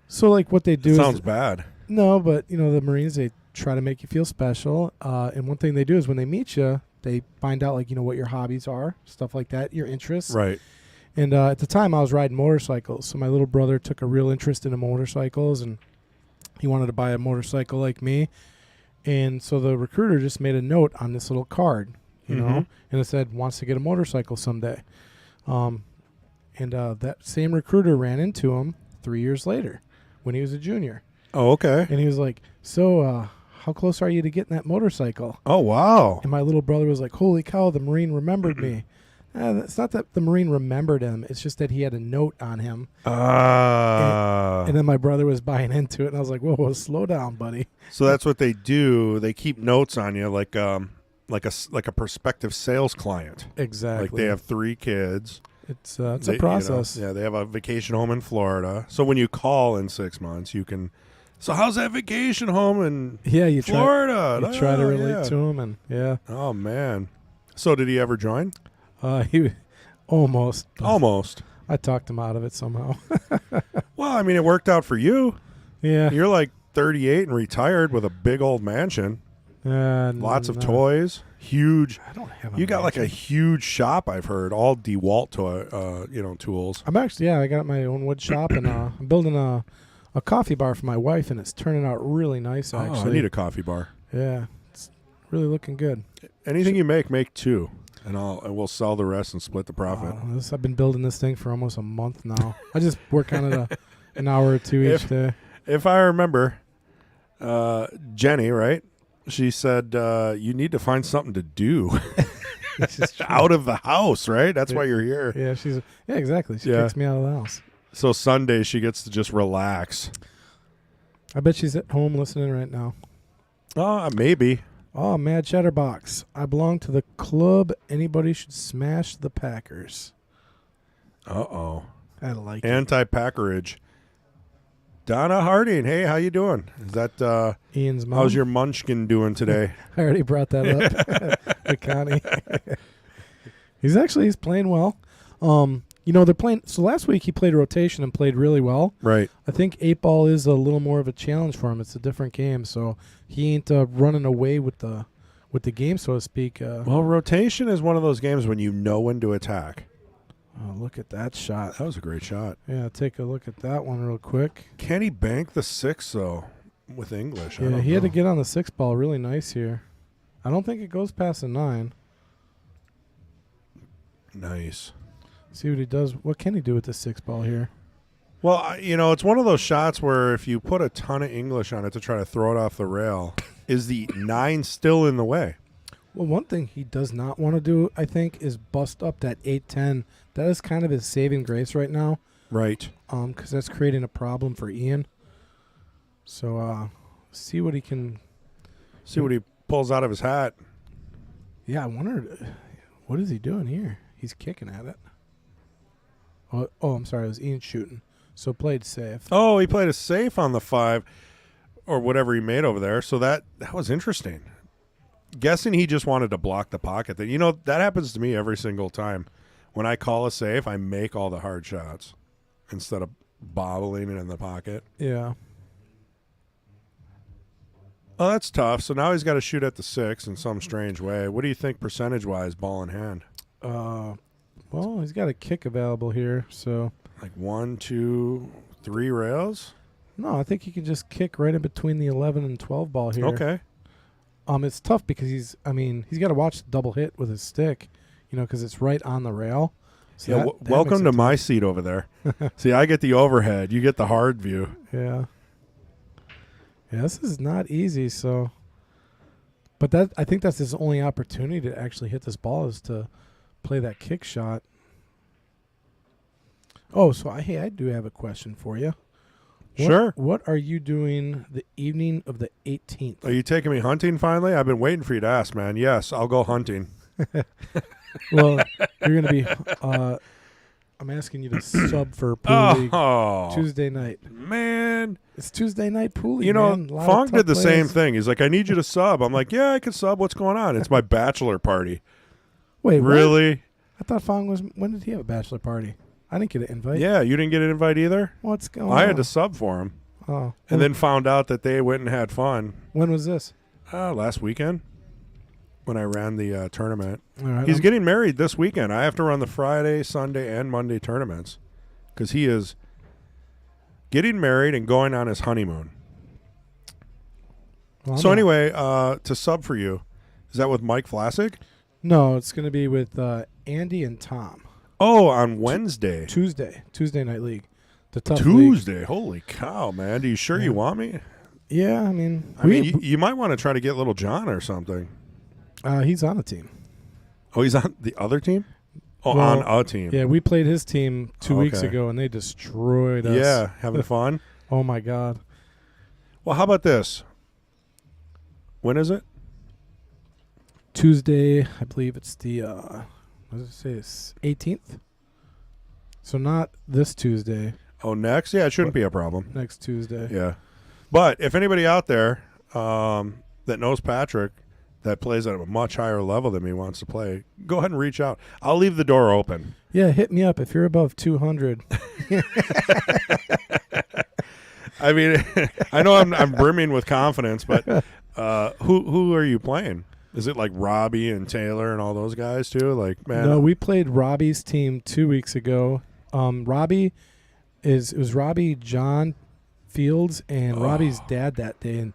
so like what they do Sounds is bad. no, but the Marines, they try to make you feel special. And one thing they do is when they meet you, they find out like what your hobbies are, stuff like that, your interests. Right. And at the time I was riding motorcycles, so my little brother took a real interest in motorcycles, and he wanted to buy a motorcycle like me. And so the recruiter just made a note on this little card, and it said wants to get a motorcycle someday. And that same recruiter ran into him 3 years later when he was a junior. Oh, okay. And he was like, so how close are you to getting that motorcycle? Oh, wow. And my little brother was like, holy cow, the Marine remembered me. It's not that the Marine remembered him. It's just that he had a note on him. And then my brother was buying into it, and I was like, whoa, slow down, buddy. So that's what they do. They keep notes on you like a prospective sales client. Exactly. Like they have 3 kids. It's a process. They have a vacation home in Florida. So when you call in 6 months, you can. So how's that vacation home in you Florida? Try to relate to him, and yeah. Oh man. So did he ever join? He almost. Almost. I talked him out of it somehow. Well, I mean, it worked out for you. Yeah. You're like 38 and retired with a big old mansion. Lots of toys. Huge. I don't have. You got like a huge shop. I've heard all DeWalt tools. I'm actually I got my own wood shop, and I'm building a coffee bar for my wife, and it's turning out really nice. Actually, I need a coffee bar. Yeah, it's really looking good. Anything you make 2, and we'll sell the rest and split the profit. I've been building this thing for almost a month now. I just work on it an hour or two each day. If I remember, Jenny, right? She said you need to find something to do out of the house, right? That's why you're here. Yeah, exactly. She kicks me out of the house. So Sunday she gets to just relax. I bet she's at home listening right now. Maybe. Oh, Mad Chatterbox. I belong to the club. Anybody should smash the Packers. Uh-oh. I like it. Anti-Packerage. Donna Harding. Hey, how you doing? Is that Ian's mom? how's your munchkin doing today? I already brought that up with Connie. He's playing well. They're playing. So last week he played rotation and played really well. Right. I think 8-ball is a little more of a challenge for him. It's a different game, so he ain't running away with the game, so to speak. Well, rotation is one of those games when you know when to attack. Oh, look at that shot. That was a great shot. Yeah, take a look at that one real quick. Can he bank the 6 though with English? Yeah, he had to get on the 6-ball really nice here. I don't think it goes past a 9. Nice. See what he does. What can he do with the 6-ball here? Well, it's one of those shots where if you put a ton of English on it to try to throw it off the rail, is the 9 still in the way? Well, one thing he does not want to do, I think, is bust up that 8-10. That is kind of his saving grace right now. Right. Because that's creating a problem for Ian. So, see what he can... See what he pulls out of his hat. Yeah, I wonder, what is he doing here? He's kicking at it. Oh, I'm sorry, it was Ian shooting. So played safe. Oh, he played a safe on the 5 or whatever he made over there. So that was interesting. Guessing he just wanted to block the pocket. That happens to me every single time. When I call a safe, I make all the hard shots instead of bobbling it in the pocket. Yeah. Oh, that's tough. So now he's got to shoot at the 6 in some strange way. What do you think percentage-wise, ball in hand? Well, he's got a kick available here, so... Like 1, 2, 3 rails? No, I think he can just kick right in between the 11 and 12 ball here. Okay. It's tough because he's got to watch the double hit with his stick, because it's right on the rail. So Yeah, that welcome makes it to my tough. seat over there. See, I get the overhead. You get the hard view. Yeah. Yeah, this is not easy. So, but I think that's his only opportunity to actually hit this ball is to play that kick shot. Oh, so I do have a question for you. Sure. What are you doing the evening of the 18th? Are you taking me hunting finally? I've been waiting for you to ask, man. Yes, I'll go hunting. Well, you're going to be. I'm asking you to sub for pool league Tuesday night. Man. It's Tuesday night pool league. You know, man. A lot of Fong tough did the same players. thing. He's like, I need you to sub. I'm like, yeah, I can sub. What's going on? It's my bachelor party. Wait, what? Really? I thought Fong was. When did he have a bachelor party? I didn't get an invite. Yeah, you didn't get an invite either? What's going I on? had to sub for him. Oh. And then found out that they went and had fun When was this? last weekend when I ran the tournament. All right. He's getting married this weekend. I have to run the Friday, Sunday, and Monday tournaments because he is getting married and going on his honeymoon. Well, So I'm not- anyway, to sub for you, is that with Mike Vlasic? No, it's going to be with Andy and Tom. Oh, on Wednesday. Tuesday night league. The tough league. Tuesday. Holy cow, man. Are you sure Yeah. you want me? Yeah, I mean, I mean, you might want to try to get little John or something. he's on a team. Oh, he's on the other team? Oh, Well, on a team. Yeah, we played his team 2 weeks Okay. ago, and they destroyed us. Yeah, having fun. Oh, my God. Well, how about this? When is it? Tuesday, I believe it's the, what does it say? It's 18th? So not this Tuesday, Oh, next? Yeah, it shouldn't be a problem. next Tuesday. Yeah. But if anybody out there that knows Patrick that plays at a much higher level than me wants to play, go ahead and reach out. I'll leave the door open. Yeah, hit me up if you're above 200. I mean, I know I'm brimming with confidence, but who are you playing? Is it like Robbie and Taylor and all those guys too? Like, man. No, we played Robbie's team 2 weeks ago. It was Robbie, John Fields, and Robbie's dad that day. And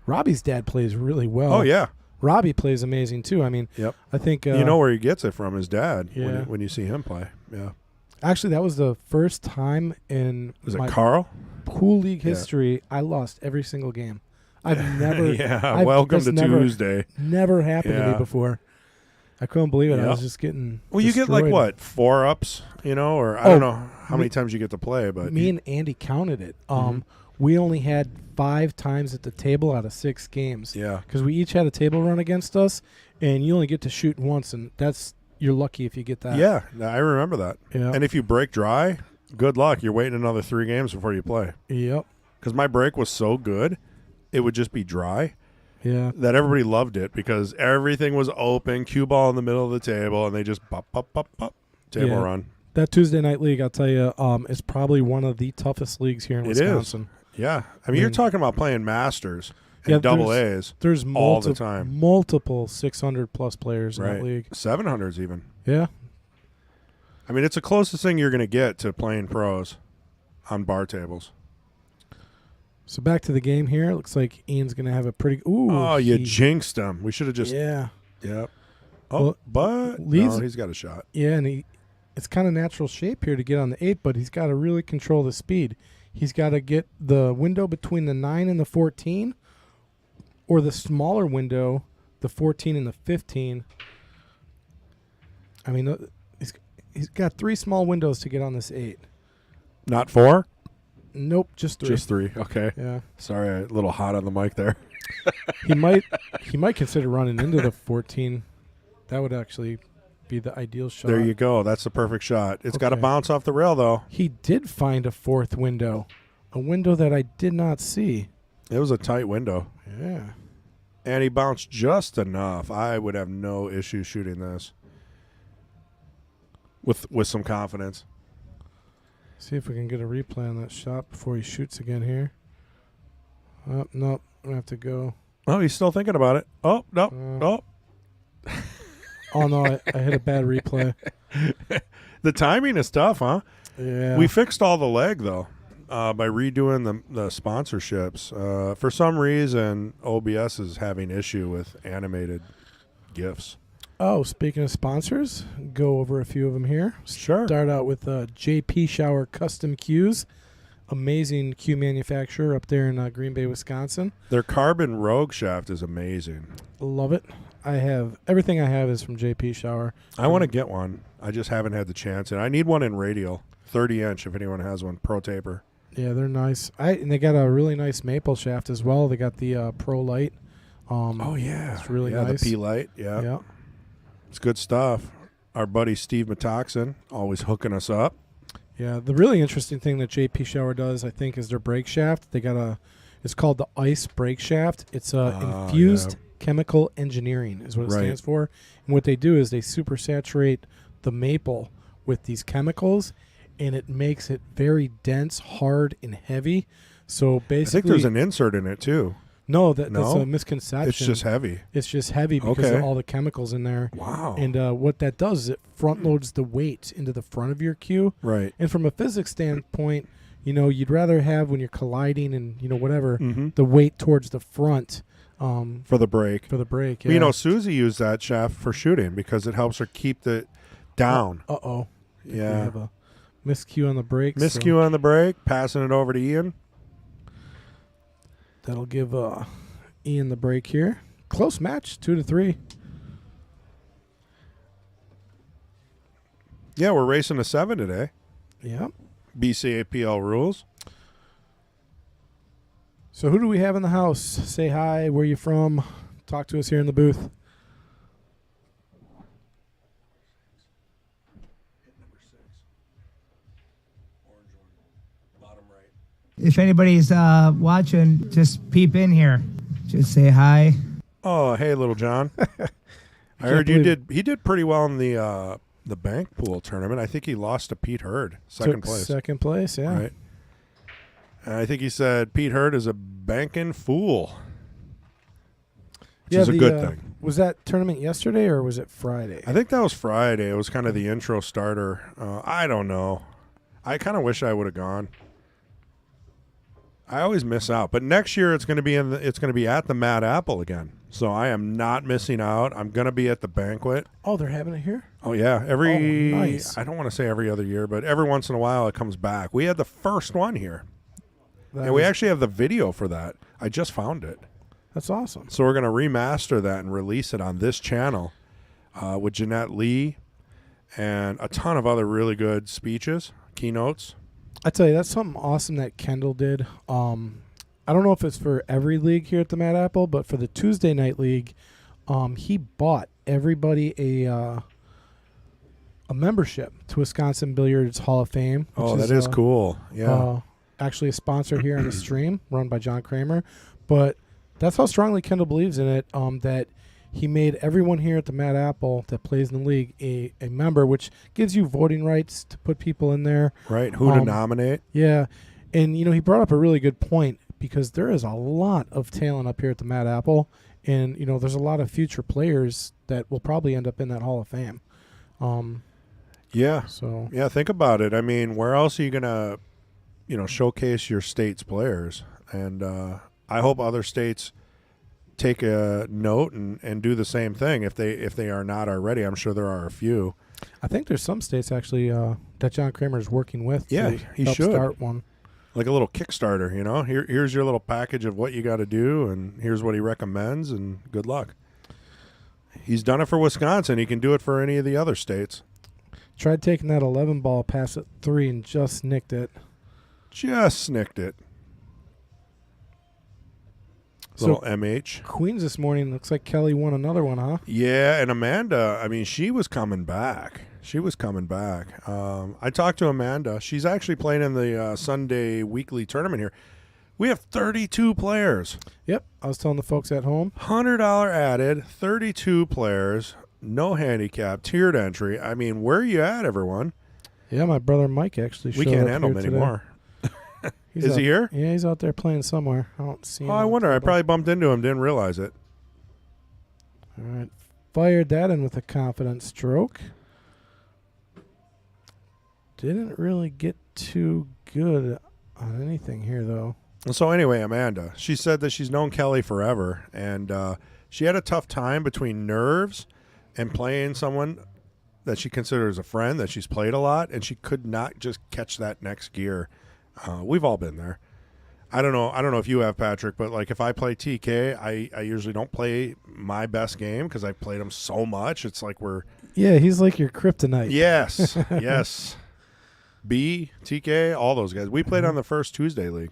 Robbie's dad plays really well. Oh, yeah. Robbie plays amazing too. I mean, Yep. I think You know where he gets it from, his dad, Yeah. when you see him play. Yeah. actually that was the first time in Is it my Carl? pool league Yeah. history I lost every single game. I've never Yeah, welcome to Tuesday. never happened to Yeah. me before. I couldn't believe it. I Yep. was just getting Well, you get like destroyed. what, 4 ups, or I don't know how many times you get to play, but Me and Andy counted it. Mhm. We only had 5 times at the table out of 6 games. yeah. Because we each had a table run against us, and you only get to shoot once, and you're lucky if you get that. Yeah, I remember that. Yeah. And if you break dry, good luck. You're waiting another 3 games before you play. Yep. Because my break was so good, it would just be dry, Yeah. that everybody loved it because everything was open, cue ball in the middle of the table, and they just pop, table Yeah. run. That Tuesday night league, I'll tell you, is probably one of the toughest leagues here in It is. Wisconsin. Yeah. I mean, you're talking about playing Masters and Yeah, double A's. There's all the time. multiple 600-plus players in Right. that league. 700s even. Yeah. I mean, it's the closest thing you're going to get to playing pros on bar tables. So back to the game here. It looks like Ian's going to have a pretty... Ooh. Oh, you he- jinxed him. We should have just... Yeah. Yep. Oh, Well, but Lee's- no, he's got a shot. Yeah, and it's kind of natural shape here to get on the 8, but he's got to really control the speed. He's got to get the window between the 9 and the 14, or the smaller window, the 14 and the 15. I mean, he's got 3 small windows to get on this 8. Not 4? Nope, just 3. Just 3. Okay. Yeah. Sorry, a little hot on the mic there. He might consider running into the 14. That would actually be the ideal shot. There you go. That's the perfect shot. It's got to Okay. bounce off the rail, though. He did find a 4th window, a window that I did not see. It was a tight window. Yeah. And he bounced just enough. I would have no issue shooting this with some confidence. See if we can get a replay on that shot before he shoots again here. Nope, I'm going to have to go. Oh, he's still thinking about it. Oh, no. Uh, Oh. Oh, no, I hit a bad replay. The timing is tough, huh? Yeah. We fixed all the leg, though. by redoing the sponsorships. For some reason, OBS is having issue with animated GIFs. Oh, speaking of sponsors, go over a few of them here. Sure. Start out with JP Shower Custom Cues. Amazing cue manufacturer up there in Green Bay, Wisconsin. Their carbon rogue shaft is amazing. Love it. Everything I have is from JP Shower. I want to get one. I just haven't had the chance, and I need one in radial, 30-inch if anyone has one, pro taper. Yeah, they're nice. And they got a really nice maple shaft as well. They got the Pro Light. Oh yeah, it's really nice. The P Light. Yeah. Yeah. It's good stuff. Our buddy Steve Metoxen always hooking us up. Yeah, the really interesting thing that JP Shower does, I think, is their brake shaft. They got it's called the ICE brake shaft. It's infused chemical engineering is what it stands for. And what they do is they super saturate the maple with these chemicals, and it makes it very dense, hard, and heavy. So basically, I think there's an insert in it too. No, that's a misconception. It's just heavy. It's just heavy because of all the chemicals in there. Wow. And what that does is it front loads the weight into the front of your cue. Right. And from a physics standpoint, you'd rather have when you're colliding and, whatever, Mm-hmm. the weight towards the front. For the brake. For the brake, yeah. Well, Susie used that shaft for shooting because it helps her keep it down. Uh-oh. Yeah. We have a miscue on the brakes. Miscue on the brake, passing it over to Ian. That'll give Ian the break here. Close match, 2-3. Yeah, we're racing a 7 today. Yeah. BCAPL rules. So who do we have in the house? Say hi, where you from? Talk to us here in the booth. If anybody's watching, just peep in here. Just say hi. Oh, hey, little John. I heard you did. He did pretty well in the bank pool tournament. I think he lost to Pete Hurd, second place. Second place, yeah. Right. And I think he said Pete Hurd is a banking fool, which is a good thing. Was that tournament yesterday or was it Friday? I think that was Friday. It was kind of the intro starter. I don't know. I kind of wish I would have gone. I always miss out, but next year it's going to be at the Mad Apple again. So I am not missing out. I'm going to be at the banquet. Oh, they're having it here? Oh yeah, nice. I don't want to say every other year, but every once in a while it comes back. We had the first one here. And we actually have the video for that. I just found it. That's awesome. So we're going to remaster that and release it on this channel with Jeanette Lee and a ton of other really good speeches, keynotes. I tell you, that's something awesome that Kendall did. I don't know if it's for every league here at the Mad Apple, but for the Tuesday night league, he bought everybody a membership to Wisconsin Billiards Hall of Fame. Oh, that is cool. Yeah. Actually a sponsor here on the stream, run by John Kramer. But that's how strongly Kendall believes in it, that he made everyone here at the Mad Apple that plays in the league a member, which gives you voting rights to put people in there. Right, who to nominate. Yeah. And, he brought up a really good point because there is a lot of talent up here at the Mad Apple. And, there's a lot of future players that will probably end up in that Hall of Fame. Yeah. So. Yeah, think about it. I mean, where else are you going to, showcase your state's players? And I hope other states take a note and do the same thing if they are not already. I'm sure there are a few. I think there's some states actually that John Kramer is working with. Yeah, to he help should start one. Like a little Kickstarter, Here's your little package of what you got to do, and here's what he recommends, and good luck. He's done it for Wisconsin. He can do it for any of the other states. Tried taking that 11 ball pass at 3 and just nicked it. Just snicked it. Little MH. Queens this morning. Looks like Kelly won another one, huh? Yeah, and Amanda, I mean, she was coming back. I talked to Amanda. She's actually playing in the Sunday weekly tournament here. We have 32 players. Yep. I was telling the folks at home. $100 added, 32 players, no handicap, tiered entry. I mean, where are you at, everyone? Yeah, my brother Mike actually showed We can't up handle here him today. anymore. Is he here? Yeah, he's out there playing somewhere. I don't see him. Oh, I wonder. I probably bumped into him, didn't realize it. All right. Fired that in with a confident stroke. Didn't really get too good on anything here, though. So anyway, Amanda, she said that she's known Kelly forever, and she had a tough time between nerves and playing someone that she considers a friend that she's played a lot, and she could not just catch that next gear. We've all been there. I don't know if you have, Patrick, but like if I play TK, I usually don't play my best game because I've played him so much. It's like Yeah, he's like your kryptonite. yes, yes. B, TK, all those guys. We played on the first Tuesday league.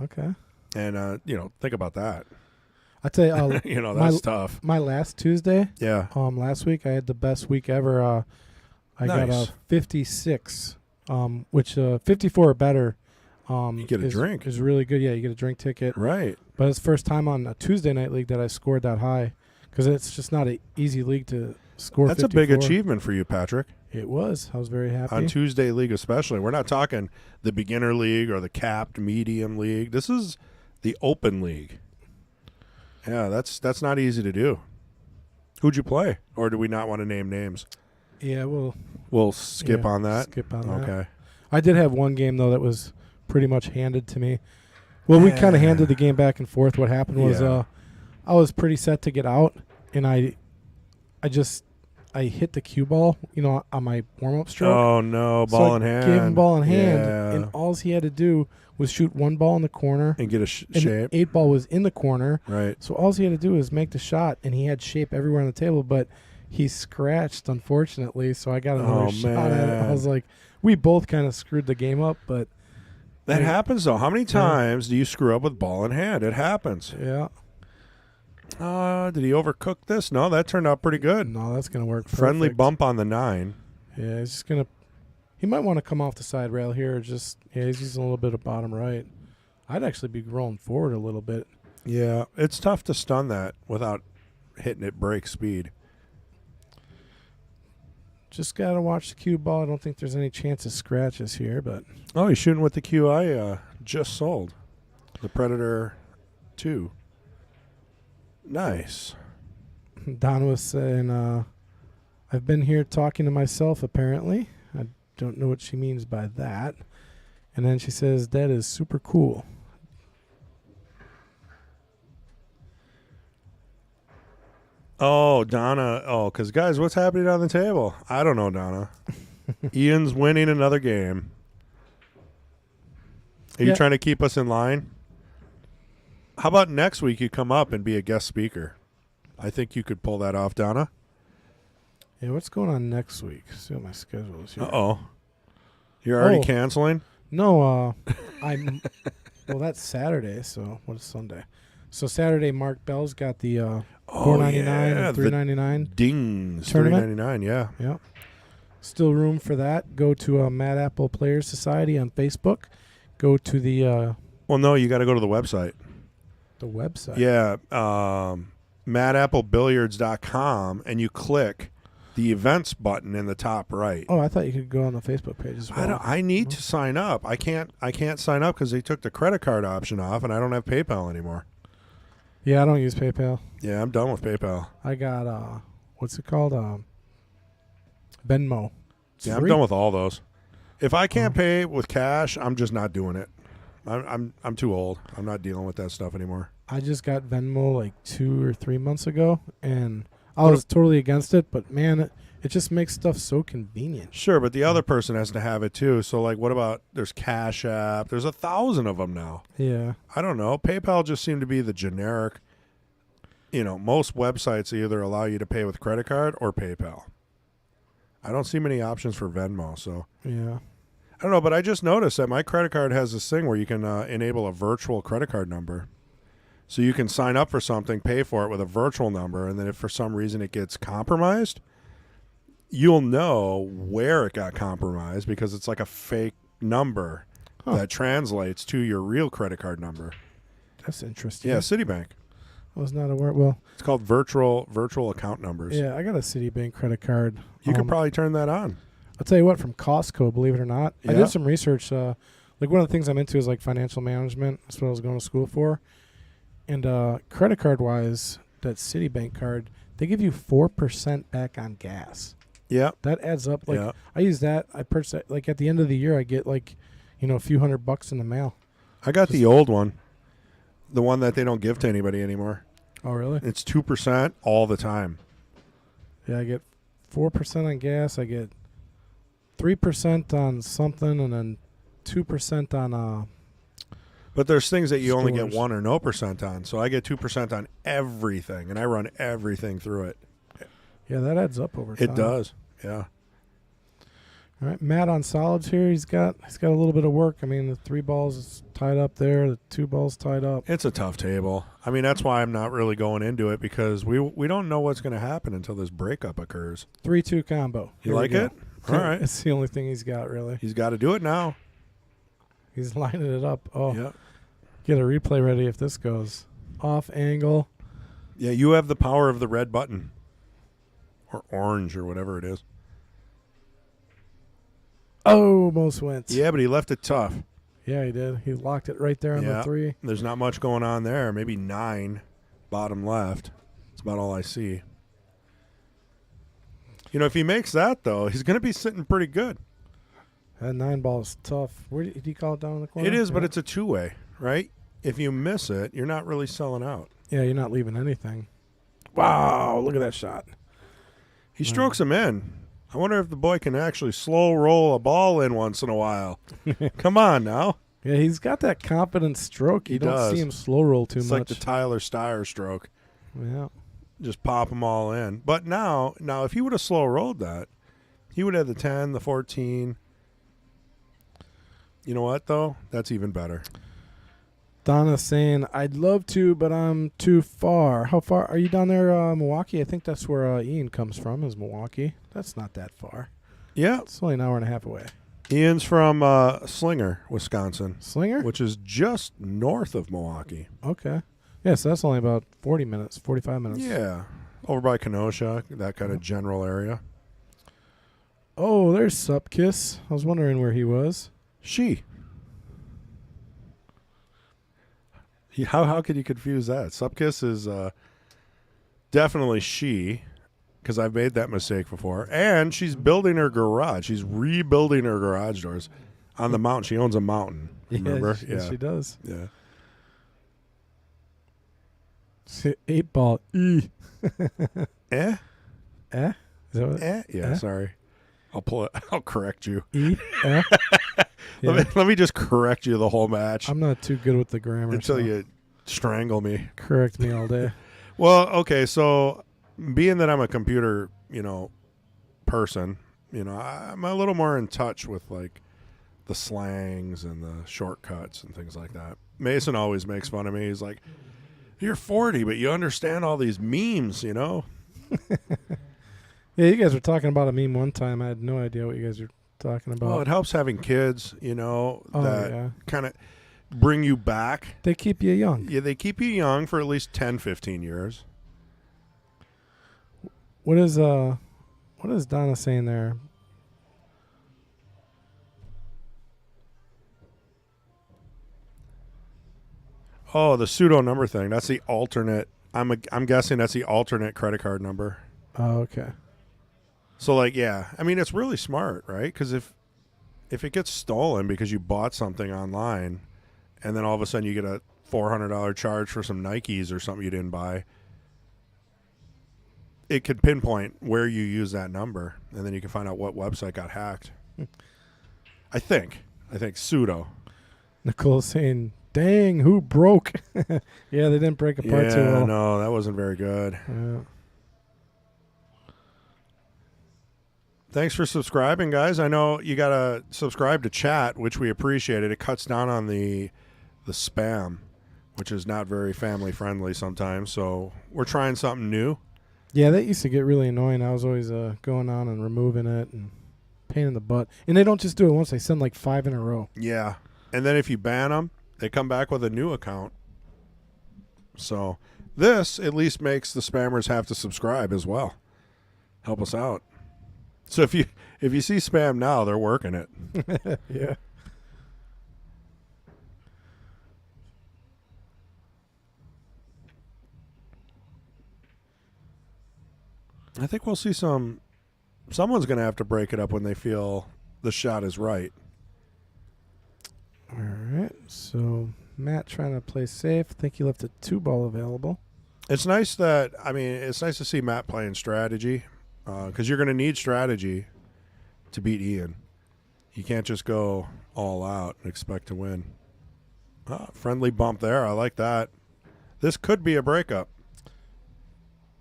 Okay. And, think about that. I tell you, that's tough. My last Tuesday, Yeah. last week I had the best week ever. I got Nice. a 56, which 54 or better. You get a drink. Is really good. Yeah, you get a drink ticket. Right. But it's the first time on a Tuesday night league that I scored that high, because it's just not an easy league to score. That's 54. a big achievement for you, Patrick. It was. I was very happy. On Tuesday league especially. We're not talking the beginner league or the capped medium league. This is the open league. Yeah, that's not easy to do. Who'd you play? Or do we not want to name names? Yeah, We'll skip on that. Skip on that. Okay. I did have one game though that was pretty much handed to me. Well, we kind of handed the game back and forth. What happened was Yeah. I was pretty set to get out, and I hit the cue ball, on my warm-up stroke. Oh, no. So Ball I in hand. gave him ball in hand, Yeah. and all he had to do was shoot one ball in the corner. And get a And shape. 8 ball was in the corner. Right. So all he had to do was make the shot, and he had shape everywhere on the table, but he scratched, unfortunately, so I got another shot at it. I man. was like, we both kind of screwed the game up, but That Yeah. happens, though. How many times do you screw up with ball in hand? It happens. yeah. Did he overcook this? No, that turned out pretty good. No, that's going to work Friendly perfect. bump on the 9. Yeah, he's just going to – he might want to come off the side rail here or just – yeah, he's using a little bit of bottom right. I'd actually be rolling forward a little bit. Yeah, it's tough to stun that without hitting it break speed. Just got to watch the cue ball. I don't think there's any chance of scratches here, but – Oh, he's shooting with the Q I just sold. The Predator 2. Nice. Don was saying, I've been here talking to myself, apparently. I don't know what she means by that. And then she says, that is super cool. Oh, Donna. Oh, because, guys, what's happening on the table? I don't know, Donna. Ian's winning another game. Are you Yeah. trying to keep us in line? How about next week you come up and be a guest speaker? I think you could pull that off, Donna. Yeah, what's going on next week? See what my schedule is here. Uh-oh. You're already Oh. canceling? No, I'm. Well, that's Saturday. So what is Sunday? So Saturday, Mark Bell's got the $4.99 and $3.99 Dings. Tournament? $3.99, yeah. Yeah, still room for that. Go to Mad Apple Players Society on Facebook. Go to the Well, no, you got to go to the website. website. Yeah, madapplebilliards.com, and you click the events button in the top right. Oh, I thought you could go on the Facebook page as well. I need to sign up. I can't sign up because they took the credit card option off, and I don't have PayPal anymore. Yeah, I don't use PayPal. Yeah, I'm done with PayPal. I got what's it called? Venmo. It's Yeah, I'm free. done with all those. If I can't pay with cash, I'm just not doing it. I'm too old. I'm not dealing with that stuff anymore. I just got Venmo like 2 or 3 months ago, and I was totally against it. But man, it just makes stuff so convenient. Sure, but the other person has to have it too. So, like, what about there's Cash App? There's 1,000 of them now. Yeah. I don't know. PayPal just seemed to be the generic. Most websites either allow you to pay with credit card or PayPal. I don't see many options for Venmo, so Yeah. I don't know. But I just noticed that my credit card has this thing where you can enable a virtual credit card number. So you can sign up for something, pay for it with a virtual number, and then if for some reason it gets compromised, you'll know where it got compromised because it's like a fake number that translates to your real credit card number. That's interesting. Yeah, Citibank. I was not aware. Well, It's called virtual account numbers. yeah, I got a Citibank credit card. You could probably turn that on. I'll tell you what, from Costco, believe it or not, I Yeah? did some research. Like one of the things I'm into is like financial management. That's what I was going to school for. And credit card wise, that Citibank card, they give you 4% back on gas. Yeah. That adds up. Like Yeah. I use that. I purchase that, like at the end of the year, I get like, a few $100 in the mail. I got the old one, the one that they don't give to anybody anymore. Oh, really? It's 2% all the time. Yeah, I get 4% on gas. I get 3% on something, and then 2% on But there's things that you only get Stores. 1 or no percent on. So I get 2% on everything, and I run everything through it. Yeah, that adds up over time. It does. Yeah. All right, Matt on solids here. He's got a little bit of work. I mean, the 3 balls is tied up there. The 2 balls tied up. It's a tough table. I mean, that's why I'm not really going into it, because we don't know what's going to happen until this breakup occurs. 3-2 combo. You Here we like go. it? All right. It's the only thing he's got, really. He's got to do it now. He's lining it up. Oh, Yeah. get a replay ready if this goes off angle. Yeah, you have the power of the red button. Or orange or whatever it is. Oh, almost went. Yeah, but he left it tough. Yeah, he did. He locked it right there on Yeah. the 3. There's not much going on there. Maybe 9 bottom left. That's about all I see. If he makes that, though, he's going to be sitting pretty good. That 9 ball is tough. Where did he call it down in the corner? It is, but Yeah. it's a two-way, right? If you miss it, you're not really selling out. Yeah, you're not leaving anything. Wow, look at that shot. He strokes him in. I wonder if the boy can actually slow roll a ball in once in a while. Come on now. Yeah, he's got that confident stroke. You He don't does. see him slow roll too It's much. like the Tyler Steyer stroke. Yeah. Just pop them all in. But now if he would have slow rolled that, he would have the 10, the 14. You know what, though? That's even better. Donna's saying, I'd love to, but I'm too far. How far? Are you down there, Milwaukee? I think that's where Ian comes from, is Milwaukee. That's not that far. Yeah. It's only an hour and a half away. Ian's from Slinger, Wisconsin, Slinger? which is just north of Milwaukee. Okay. Yeah, so that's only about 40 minutes, 45 minutes. Yeah. Over by Kenosha, that kind of general area. Oh, there's Supkiss. I was wondering where he was. She. How could you confuse that? Supkiss is definitely she, because I've made that mistake before. And she's building her garage. She's rebuilding her garage doors on the mountain. She owns a mountain. Remember? She does. Yeah. 8 ball. E. Eh? Eh? Is that what? Eh? Yeah, Eh? sorry. I'll pull it. I'll correct you. E. Eh? Yeah. Let me just correct you the whole match I'm not too good with the grammar. until so you strangle me. correct me all day. Well, okay, so being that I'm a computer, person, I'm a little more in touch with like the slangs and the shortcuts and things like that. Mason always makes fun of me. He's like, "You're 40, but you understand all these memes, Yeah, you guys were talking about a meme one time. I had no idea what you guys were talking about. Well, it helps having kids, that yeah. kind of bring you back. They keep you young. Yeah, they keep you young for at least 10, 15 years. What is Donna saying there? Oh, the pseudo number thing. That's the alternate. I'm guessing that's the alternate credit card number. Oh, okay. So, like, yeah. I mean, it's really smart, right? Because if it gets stolen because you bought something online and then all of a sudden you get a $400 charge for some Nikes or something you didn't buy, it could pinpoint where you use that number, and then you can find out what website got hacked. I think pseudo. Nicole's saying, dang, who broke? Yeah, they didn't break apart too Yeah, well. no, that wasn't very good. Yeah. Thanks for subscribing, guys. I know you got to subscribe to chat, which we appreciate it. It cuts down on the spam, which is not very family friendly sometimes. So we're trying something new. Yeah, that used to get really annoying. I was always going on and removing it and pain in the butt. And they don't just do it once. They send like 5 in a row. Yeah. And then if you ban them, they come back with a new account. So this at least makes the spammers have to subscribe as well. Help us out. So if you see spam now, they're working it. Yeah. I think we'll see someone's going to have to break it up when they feel the shot is right. All right. So Matt trying to play safe. I think he left a 2-ball available. It's nice it's nice to see Matt playing strategy because you're going to need strategy to beat Ian. You can't just go all out and expect to win. Friendly bump there. I like that. This could be a breakup.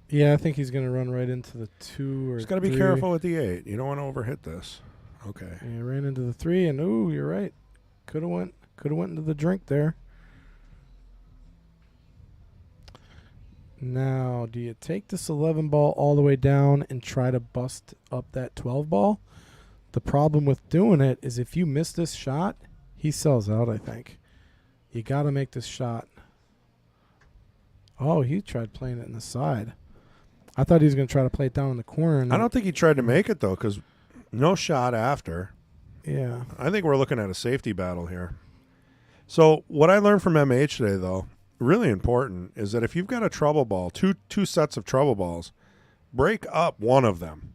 Yeah, I think he's going to run right into the 2 or Just got to be 3. careful with the 8. You don't want to overhit this. Okay. Yeah, ran into the 3, and ooh, you're right. Could have went into the drink there. Now, do you take this 11 ball all the way down and try to bust up that 12 ball? The problem with doing it is if you miss this shot, he sells out, I think. You got to make this shot. Oh, he tried playing it in the side. I thought he was going to try to play it down in the corner. And I don't think he tried to make it, though, because no shot after. Yeah. I think we're looking at a safety battle here. So what I learned from MH today, though, really important, is that if you've got a trouble ball, two sets of trouble balls, break up one of them.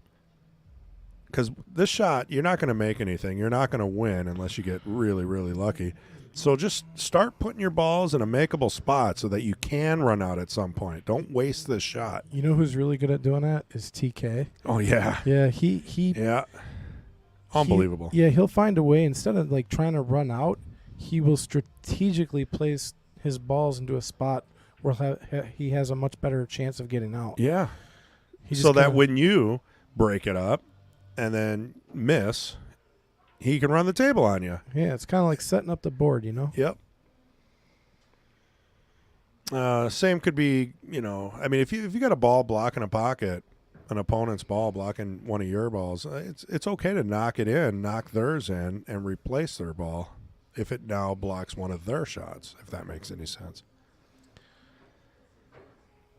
Because this shot, you're not going to make anything. You're not going to win unless you get really, really lucky. So just start putting your balls in a makeable spot so that you can run out at some point. Don't waste this shot. You know who's really good at doing that is TK. Oh, yeah. Yeah, he Yeah. Unbelievable. He'll find a way. Instead of like trying to run out, he will strategically place his balls into a spot where he has a much better chance of getting out. Yeah. He So just that kinda- when you break it up and then miss, he can run the table on you. Yeah, it's kind of like setting up the board, you know? Yep. Same could be, if you got a ball blocking a pocket, an opponent's ball blocking one of your balls, it's okay to knock it in, knock theirs in, and replace their ball if it now blocks one of their shots, if that makes any sense.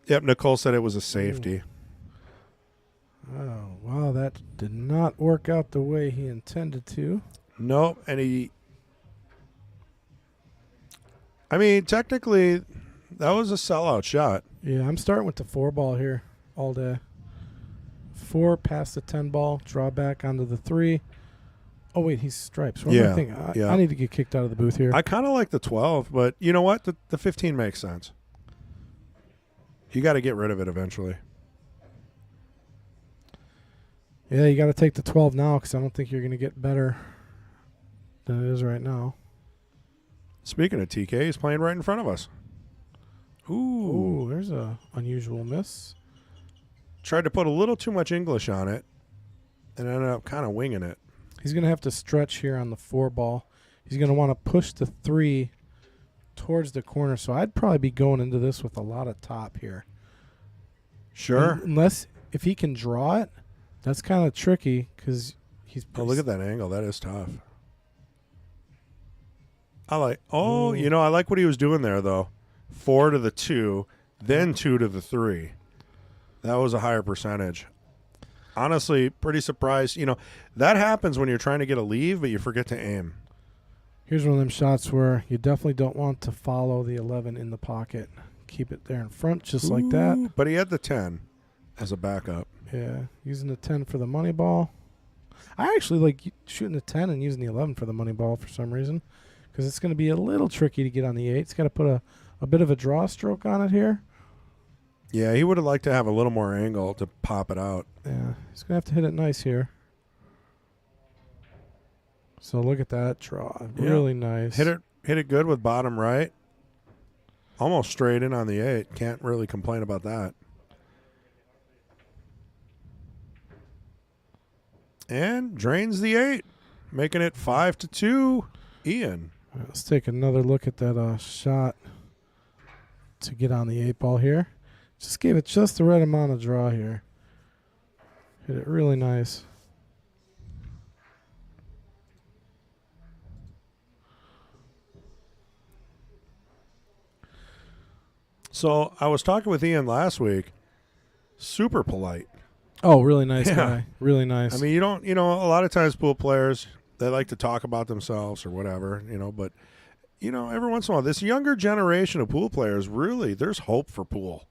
Yep, Nicole said it was a safety. Oh, wow, that did not work out the way he intended to. Nope, and technically, that was a sellout shot. Yeah, I'm starting with the 4 ball here all day. 4 past the 10 ball, draw back onto the 3. Oh, wait, he's stripes. What am I thinking? I need to get kicked out of the booth here. I kind of like the 12, but you know what? The 15 makes sense. You got to get rid of it eventually. Yeah, you got to take the 12 now because I don't think you're going to get better than it is right now. Speaking of TK, he's playing right in front of us. Ooh, there's a unusual miss. Tried to put a little too much English on it and ended up kind of winging it. He's going to have to stretch here on the 4 ball. He's going to want to push the 3 towards the corner, so I'd probably be going into this with a lot of top here. Sure. Unless if he can draw it, that's kind of tricky because he's. Oh, look at that angle. That is tough. I like what he was doing there, though. 4 to the 2, then 2 to the 3. That was a higher percentage. Honestly, pretty surprised. That happens when you're trying to get a leave, but you forget to aim. Here's one of them shots where you definitely don't want to follow the 11 in the pocket. Keep it there in front just like that. But he had the 10 as a backup. Yeah, using the 10 for the money ball. I actually like shooting the 10 and using the 11 for the money ball for some reason because it's going to be a little tricky to get on the 8. It's got to put a bit of a draw stroke on it here. Yeah, he would have liked to have a little more angle to pop it out. Yeah, he's going to have to hit it nice here. So look at that draw. Yeah. Really nice. Hit it good with bottom right. Almost straight in on the 8. Can't really complain about that. And drains the 8, making it 5-2. Ian. All right, let's take another look at that shot to get on the 8 ball here. Just gave it just the right amount of draw here. Hit it really nice. So I was talking with Ian last week. Super polite. Oh, really nice Yeah. guy. Really nice. I mean, a lot of times pool players, they like to talk about themselves or whatever, but, every once in a while, this younger generation of pool players, really, there's hope for pool.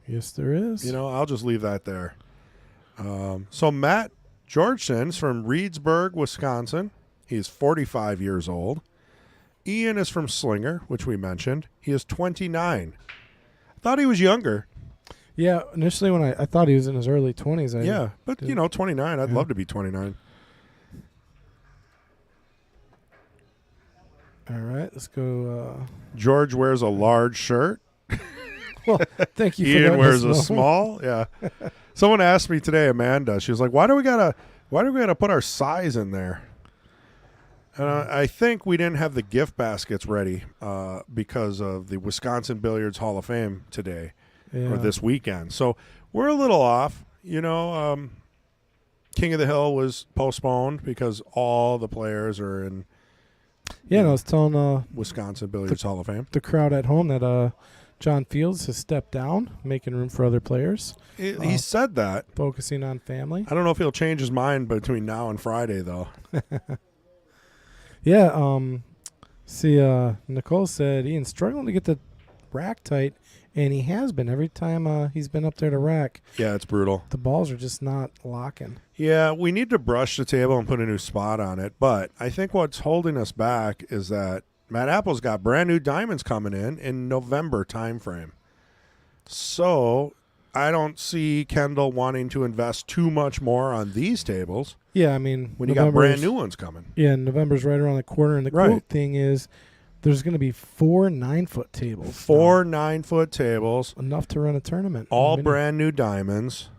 Yes, there is. I'll just leave that there. So Matt Georgeson's from Reedsburg, Wisconsin. He's 45 years old. Ian is from Slinger, which we mentioned. He is 29. I thought he was younger. Yeah, initially when I thought he was in his early 20s. Yeah, but, 29. I'd love to be 29. All right, let's go. George wears a large shirt. Well, thank you for Ian letting wears us a know. small. Yeah. Someone asked me today, Amanda. She was like, "Why do we gotta put our size in there?" And I think we didn't have the gift baskets ready because of the Wisconsin Billiards Hall of Fame today or this weekend. So we're a little off. King of the Hill was postponed because all the players are in. Yeah, and I was telling Wisconsin Billiards Hall of Fame. the crowd at home that John Fields has stepped down, making room for other players, He said that. focusing on family. I don't know if he'll change his mind between now and Friday, though. Yeah, Nicole said Ian's struggling to get the rack tight, and he has been every time he's been up there to rack. Yeah, it's brutal. The balls are just not locking. Yeah, we need to brush the table and put a new spot on it. But I think what's holding us back is that Matt Apple's got brand new diamonds coming in November timeframe. So I don't see Kendall wanting to invest too much more on these tables Yeah, I mean, when you got brand new ones coming. Yeah, November's right around the corner, and the cool thing is there's going to be 4 9-foot tables. 4 9-foot tables. Enough to run a tournament. All brand new diamonds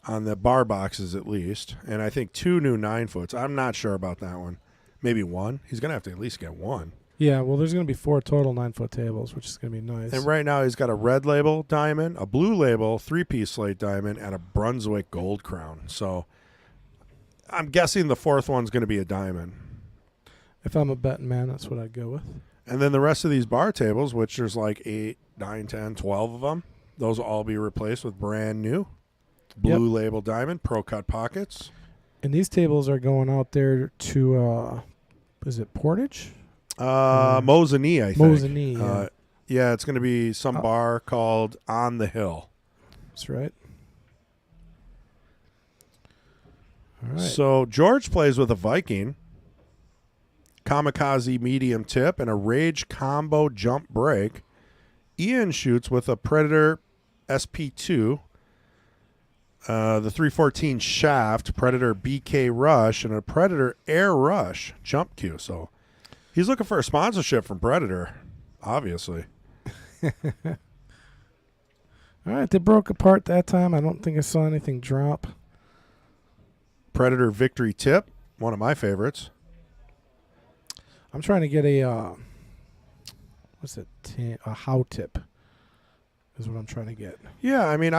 on the bar boxes at least. And I think 2 new 9-foots. I'm not sure about that one. Maybe 1. He's going to have to at least get 1. Yeah, well, there's going to be 4 total 9-foot tables, which is going to be nice. And right now he's got a red label diamond, a blue label 3-piece slate diamond, and a Brunswick gold crown. So I'm guessing the 4th one's going to be a diamond. If I'm a betting man, that's what I'd go with. And then the rest of these bar tables, which there's like 8, 9, 10, 12 of them, those will all be replaced with brand new blue label diamond, pro cut pockets. And these tables are going out there to, is it Portage? Mosinee, I think. Mosinee, yeah. Yeah, it's going to be some bar called On the Hill. That's right. All right. So George plays with a Viking, Kamikaze medium tip, and a Rage combo jump break. Ian shoots with a Predator SP2, the 314 shaft, Predator BK Rush, and a Predator Air Rush jump cue. So he's looking for a sponsorship from Predator, obviously. All right, they broke apart that time. I don't think I saw anything drop. Predator Victory tip, one of my favorites. I'm trying to get a what's it? A how tip is what I'm trying to get. Yeah, I mean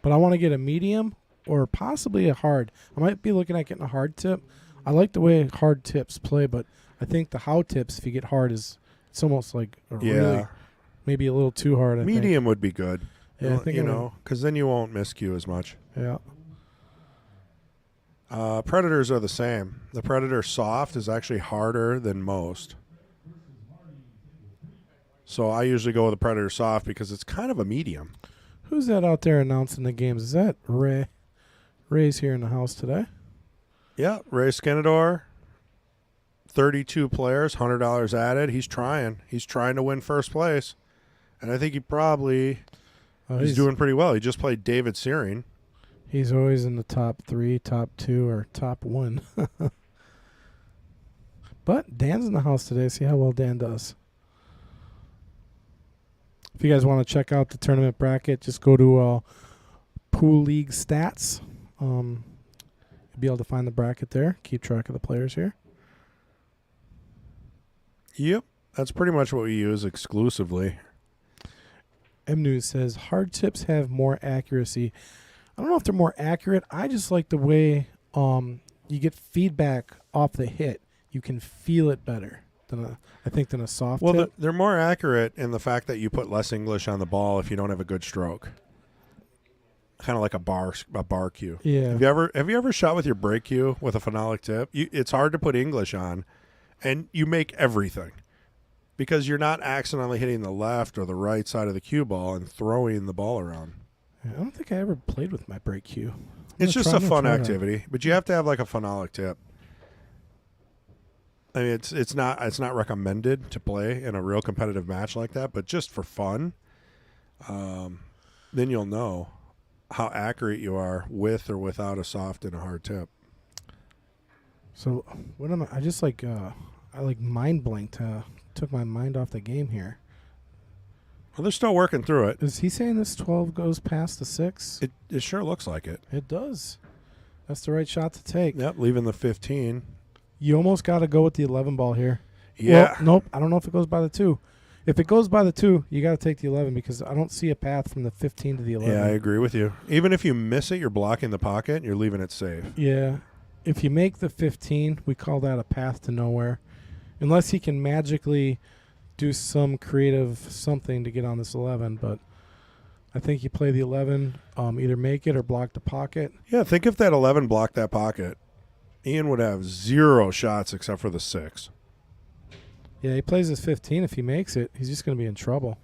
but I want to get a medium or possibly a hard. I might be looking at getting a hard tip. I like the way hard tips play, but I think the how tips, if you get hard, it's almost like really, maybe a little too hard. Medium would be good. Yeah, I think because then you won't miscue as much. Yeah. Predators are the same. The Predator Soft is actually harder than most. So I usually go with the Predator Soft because it's kind of a medium. Who's that out there announcing the games? Is that Ray? Ray's here in the house today. Yeah, Ray Skinador. 32 players, $100 added. He's trying. He's trying to win first place. And I think he probably he's doing pretty well. He just played David Searing. He's always in the top 3, top 2, or top 1. But Dan's in the house today. See how well Dan does. If you guys want to check out the tournament bracket, just go to Pool League Stats. You'll be able to find the bracket there. Keep track of the players here. Yep. That's pretty much what we use exclusively. M News says hard tips have more accuracy. I don't know if they're more accurate. I just like the way you get feedback off the hit. You can feel it better than a soft tip. Well, they're more accurate in the fact that you put less English on the ball if you don't have a good stroke. Kind of like a bar cue. Yeah. Have you ever shot with your break cue with a phenolic tip? It's hard to put English on, and you make everything because you're not accidentally hitting the left or the right side of the cue ball and throwing the ball around. I don't think I ever played with my break cue. It's just a fun activity, but you have to have like a phenolic tip. I mean, it's not recommended to play in a real competitive match like that, but just for fun, then you'll know how accurate you are with or without a soft and a hard tip. So what am I? I just I mind blanked. Took my mind off the game here. Well, they're still working through it. Is he saying this 12 goes past the 6? It sure looks like it. It does. That's the right shot to take. Yep, leaving the 15. You almost got to go with the 11 ball here. Yeah. Well, nope. I don't know if it goes by the 2. If it goes by the 2, you got to take the 11 because I don't see a path from the 15 to the 11. Yeah, I agree with you. Even if you miss it, you're blocking the pocket and you're leaving it safe. Yeah. If you make the 15, we call that a path to nowhere. Unless he can magically do some creative something to get on this 11, but I think you play the 11, either make it or block the pocket. Yeah, think if that 11 blocked that pocket, Ian would have 0 shots except for the 6. Yeah, he plays his 15. If he makes it, he's just going to be in trouble.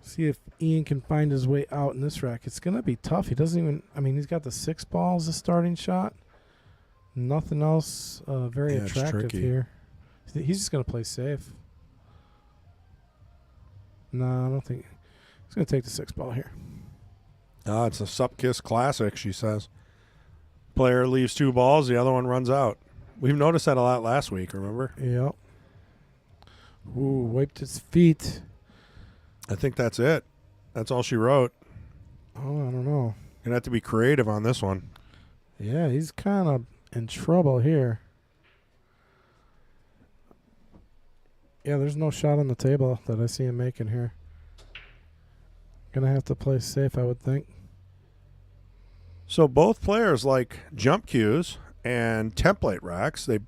See if Ian can find his way out in this rack. It's going to be tough. He doesn't even, he's got the 6 ball as a starting shot. Nothing else very attractive here. He's just going to play safe. No, I don't think. He's going to take the 6 ball here. It's a sup kiss classic, she says. Player leaves 2 balls, the other one runs out. We've noticed that a lot last week, remember? Yep. Ooh, wiped his feet. I think that's it. That's all she wrote. Oh, I don't know. Gonna have to be creative on this one. Yeah, he's kind of in trouble here. Yeah, there's no shot on the table that I see him making here. Gonna have to play safe, I would think. So both players like jump cues and template racks. They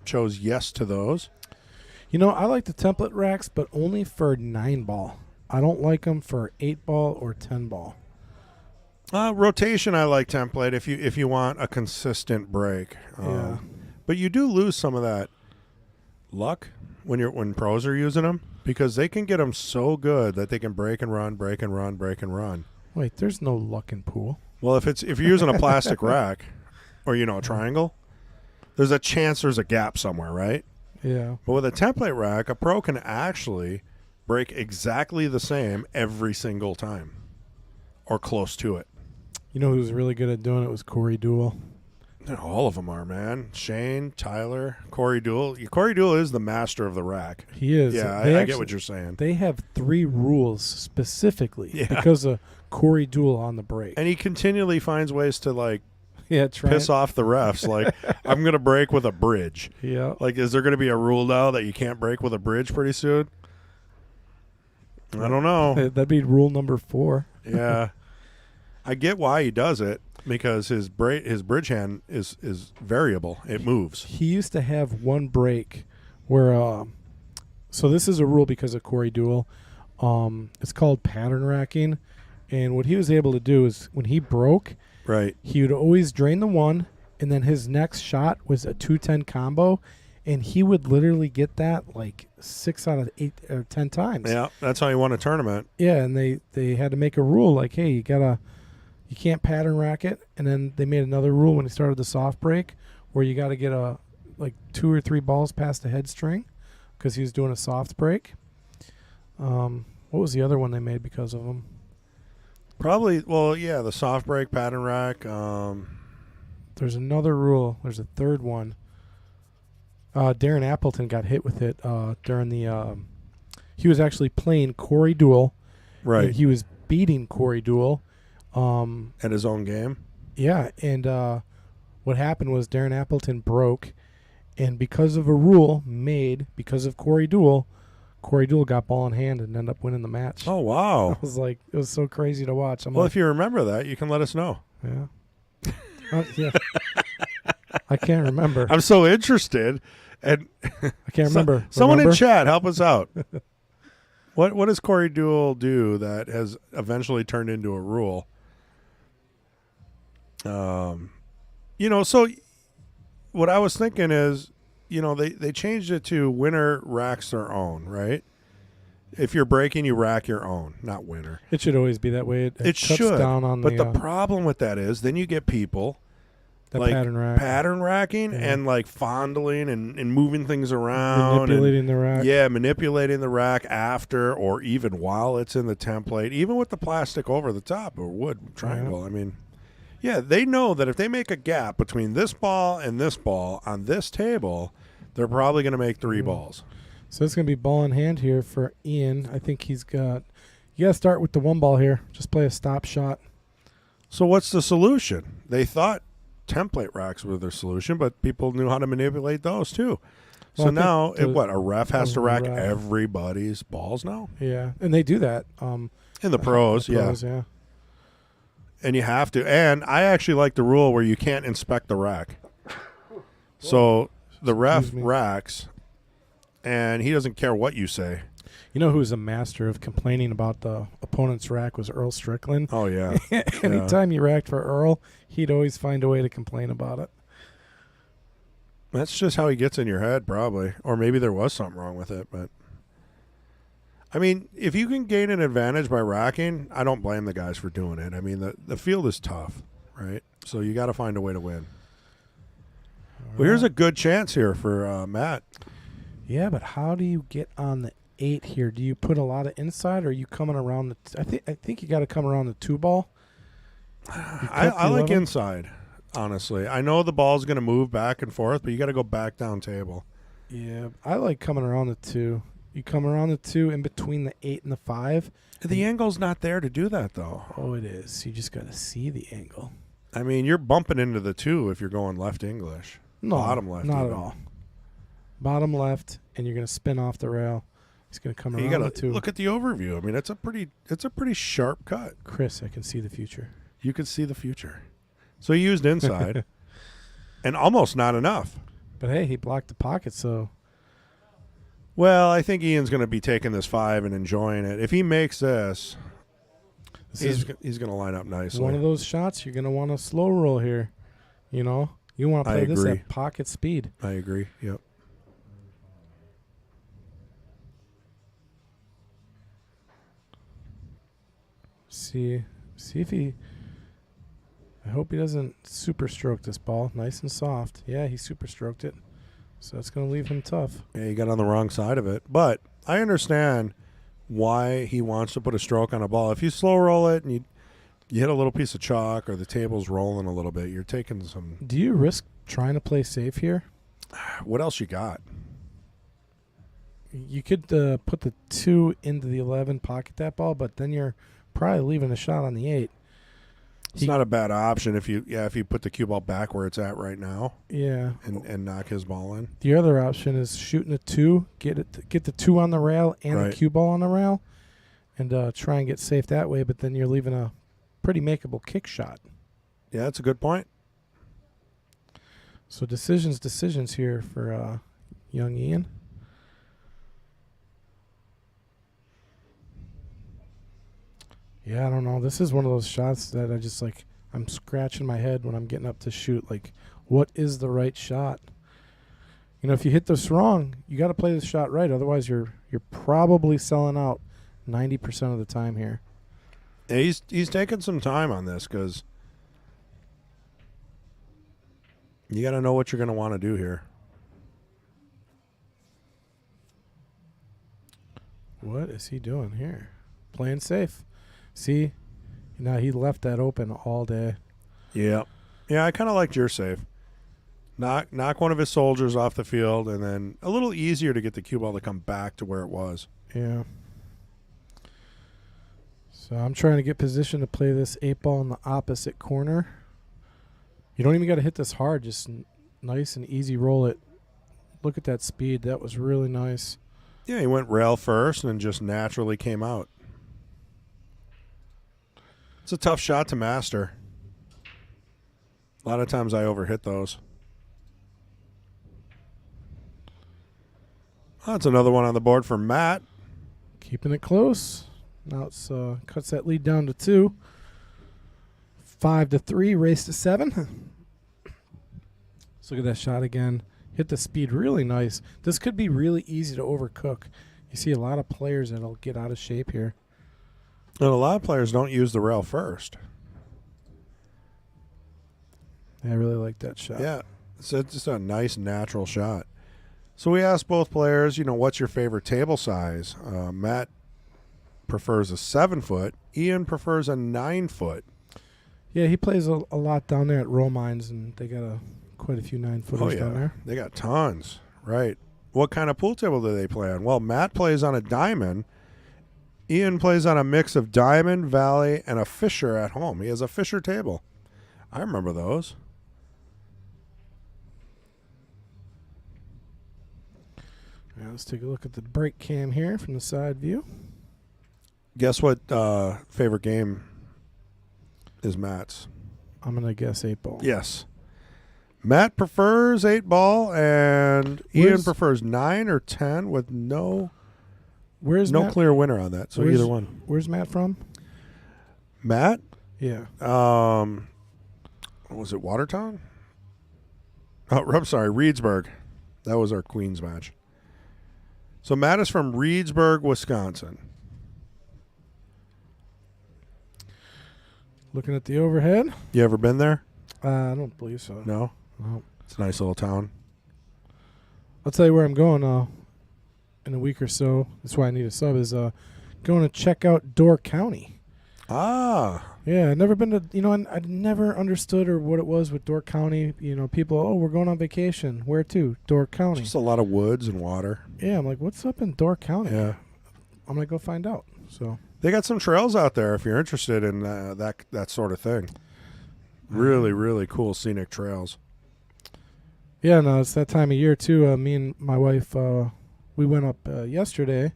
chose yes to those. You know, I like the template racks, but only for 9 ball. I don't like them for 8 ball or 10 ball. Rotation, I like template if you want a consistent break. Yeah. But you do lose some of that luck when pros are using them because they can get them so good that they can break and run, break and run, break and run. Wait, there's no luck in pool. Well, if you're using a plastic rack or a triangle, there's a chance there's a gap somewhere, right? Yeah. But with a template rack, a pro can actually break exactly the same every single time or close to it. You know who was really good at doing it was Corey Duell. All of them are, man. Shane, Tyler, Corey Duell. Corey Duell is the master of the rack. He is. Yeah, I get what you're saying. They have 3 rules specifically Yeah. because of Corey Duell on the break. And he continually finds ways to Try piss off the refs. Like, I'm going to break with a bridge. Yeah. Like, is there going to be a rule now that you can't break with a bridge pretty soon? I don't know. That'd be rule number 4. Yeah. I get why he does it because his bridge hand is variable. It moves. He used to have one break where so this is a rule because of Corey Duell. It's called pattern racking, and what he was able to do is when he broke, Right. he would always drain the 1, and then his next shot was a 2-10 combo, and he would literally get that like 6 out of 8 or 10 times. Yeah, that's how you won a tournament. Yeah, and they had to make a rule like, hey, you can't pattern rack it, and then they made another rule when he started the soft break where you got to get 2 or 3 balls past the head string because he was doing a soft break. What was the other one they made because of him? Probably, the soft break, pattern rack. There's another rule. There's a third one. Darren Appleton got hit with it during the he was actually playing Corey Duell. Right. And he was beating Corey Duell. At his own game. Yeah, and what happened was Darren Appleton broke, and because of a rule made because of Corey Duell got ball in hand and ended up winning the match. Oh, wow. I was like, it was so crazy to watch. If you remember that, you can let us know. Yeah. Yeah. I can't remember. I'm so interested. And I can't remember. Someone remember? in chat, help us out. What does Corey Duell do that has eventually turned into a rule? So what I was thinking is, they changed it to winner racks their own, right? If you're breaking, you rack your own, not winner. It should always be that way. It It cuts should. down on But the the problem with that is then you get people the like pattern racking Yeah. and like fondling and moving things around. manipulating the rack. Yeah, manipulating the rack after or even while it's in the template, even with the plastic over the top or wood triangle. I mean, yeah, they know that if they make a gap between this ball and this ball on this table, they're probably going to make 3 balls. So it's going to be ball in hand here for Ian. I think he's got. You got to start with the 1 ball here. Just play a stop shot. So what's the solution? They thought template racks were their solution, but people knew how to manipulate those too. Well, So I now, think a ref has to rack ref. everybody's balls now? Yeah, and they do that. In the pros, yeah. And you have to. And I actually like the rule where you can't inspect the rack. So the ref Excuse me. racks, and he doesn't care what you say. You know who was a master of complaining about the opponent's rack was Earl Strickland. Oh, yeah. Anytime you racked for Earl, he'd always find a way to complain about it. That's just how he gets in your head, probably. Or maybe there was something wrong with it. But, I mean, if you can gain an advantage by racking, I don't blame the guys for doing it. I mean, the field is tough, right? So you got to find a way to win. Well, here's a good chance here for Matt. Yeah, but how do you get on the 8 here? Do you put a lot of inside, or are you coming around the? I think you got to come around the 2 ball. I like inside, honestly. I know the ball's going to move back and forth, but you got to go back down table. Yeah, I like coming around the 2. You come around the 2 in between the 8 and the 5. The angle's not there to do that, though. Oh, it is. You just got to see the angle. I mean, you're bumping into the 2 if you're going left English. No, Bottom left. not even. at all. Bottom left, and you're going to spin off the rail. He's going to come You around got the to 2. look at the overview. I mean, it's a pretty sharp cut. Chris, I can see the future. You could see the future. So he used inside, and almost not enough. But hey, he blocked the pocket, so Well, I think Ian's going to be taking this 5 and enjoying it. If he makes this, he's going to line up nicely. one of those shots you're going to want to slow roll here. You know, you want to I play this agree. at pocket speed. I agree. Yep. See if he. I hope he doesn't super stroke this ball. Nice and soft. Yeah, he super stroked it. So that's going to leave him tough. Yeah, he got on the wrong side of it. But I understand why he wants to put a stroke on a ball. If you slow roll it and you hit a little piece of chalk or the table's rolling a little bit, you're taking some. Do you risk trying to play safe here? What else you got? You could put the 2 into the 11, pocket that ball, but then you're probably leaving a shot on the 8. It's not a bad option if you put the cue ball back where it's at right now Yeah. and knock his ball in. The other option is shooting a 2, get the 2 on the rail and Right. the cue ball on the rail, and try and get safe that way. But then you're leaving a pretty makeable kick shot. Yeah, that's a good point. So decisions here for young Ian. Yeah, I don't know. This is one of those shots that I just like. I'm scratching my head when I'm getting up to shoot. Like, what is the right shot? You know, if you hit this wrong, you got to play this shot right. Otherwise, you're probably selling out 90% of the time here. Yeah, he's taking some time on this because you got to know what you're going to want to do here. What is he doing here? Playing safe. See? Now he left that open all day. Yeah. Yeah, I kind of liked your save. Knock one of his soldiers off the field, and then a little easier to get the cue ball to come back to where it was. Yeah. So I'm trying to get position to play this 8 ball in the opposite corner. You don't even got to hit this hard. Just nice and easy roll it. Look at that speed. That was really nice. Yeah, he went rail first and just naturally came out. It's a tough shot to master. A lot of times I overhit those. Oh, that's another one on the board for Matt. Keeping it close. Now it's cuts that lead down to 2. 5-3, race to 7. Let's look at that shot again. Hit the speed really nice. This could be really easy to overcook. You see a lot of players that'll get out of shape here. And a lot of players don't use the rail first. I really like that shot. Yeah, so it's just a nice natural shot. So we asked both players, what's your favorite table size? Matt prefers a 7-foot. Ian prefers a 9-foot. Yeah, he plays a lot down there at Roll Mines, and they got quite a few 9-footers down there. They got tons. Right. What kind of pool table do they play on? Well, Matt plays on a diamond. Ian plays on a mix of diamond, valley, and a Fisher at home. He has a Fisher table. I remember those. Now let's take a look at the break cam here from the side view. Guess what favorite game is Matt's? I'm going to guess 8-ball. Yes. Matt prefers 8-ball, and Ian prefers 9 or 10 with no Matt? clear winner on that. So either one. Where's Matt from? Matt? Yeah. Was it Watertown? Oh, I'm sorry, Reedsburg. That was our Queens match. So Matt is from Reedsburg, Wisconsin. Looking at the overhead. You ever been there? I don't believe so. No? No. It's a nice little town. I'll tell you where I'm going in a week or so. That's why I need a sub. Is going to check out Door County. Ah. Yeah, I've never been to. I never understood or what it was with Door County. People. We're going on vacation. Where to? Door County. Just a lot of woods and water. Yeah, I'm like, what's up in Door County? Yeah. I'm gonna go find out. So they got some trails out there if you're interested in that sort of thing. Really, really cool scenic trails. Yeah, no, it's that time of year too. Me and my wife, we went up yesterday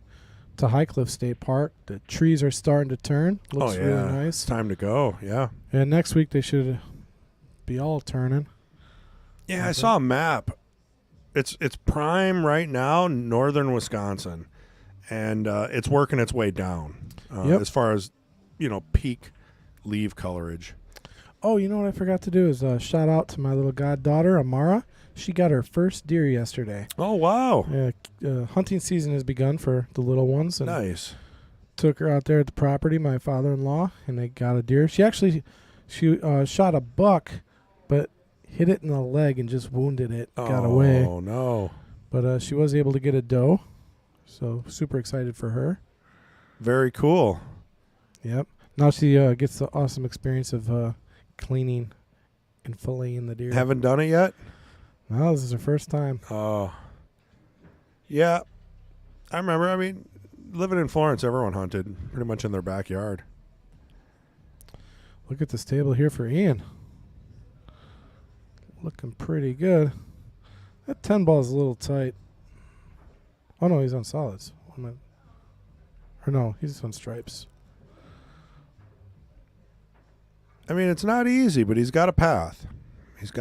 to Highcliff State Park. The trees are starting to turn. Looks really nice. It's time to go. Yeah. And next week they should be all turning. Yeah, I saw a map. It's prime right now, northern Wisconsin, and it's working its way down as far as peak leaf colorage. Oh, you know what I forgot to do is shout out to my little goddaughter Amara. She got her first deer yesterday. Oh wow! Yeah, hunting season has begun for the little ones. And nice. Took her out there at the property, my father-in-law, and they got a deer. She actually shot a buck, but hit it in the leg and just wounded it. Got away. Oh no! But she was able to get a doe, so super excited for her. Very cool. Yep. Now she gets the awesome experience of cleaning and filleting the deer. Haven't done it yet? No, this is her first time. Oh. Yeah. I remember, living in Florence, everyone hunted pretty much in their backyard. Look at this table here for Ian. Looking pretty good. That 10 ball is a little tight. Oh, no, he's on solids. Or no, he's on stripes. It's not easy, but he's got a path. He's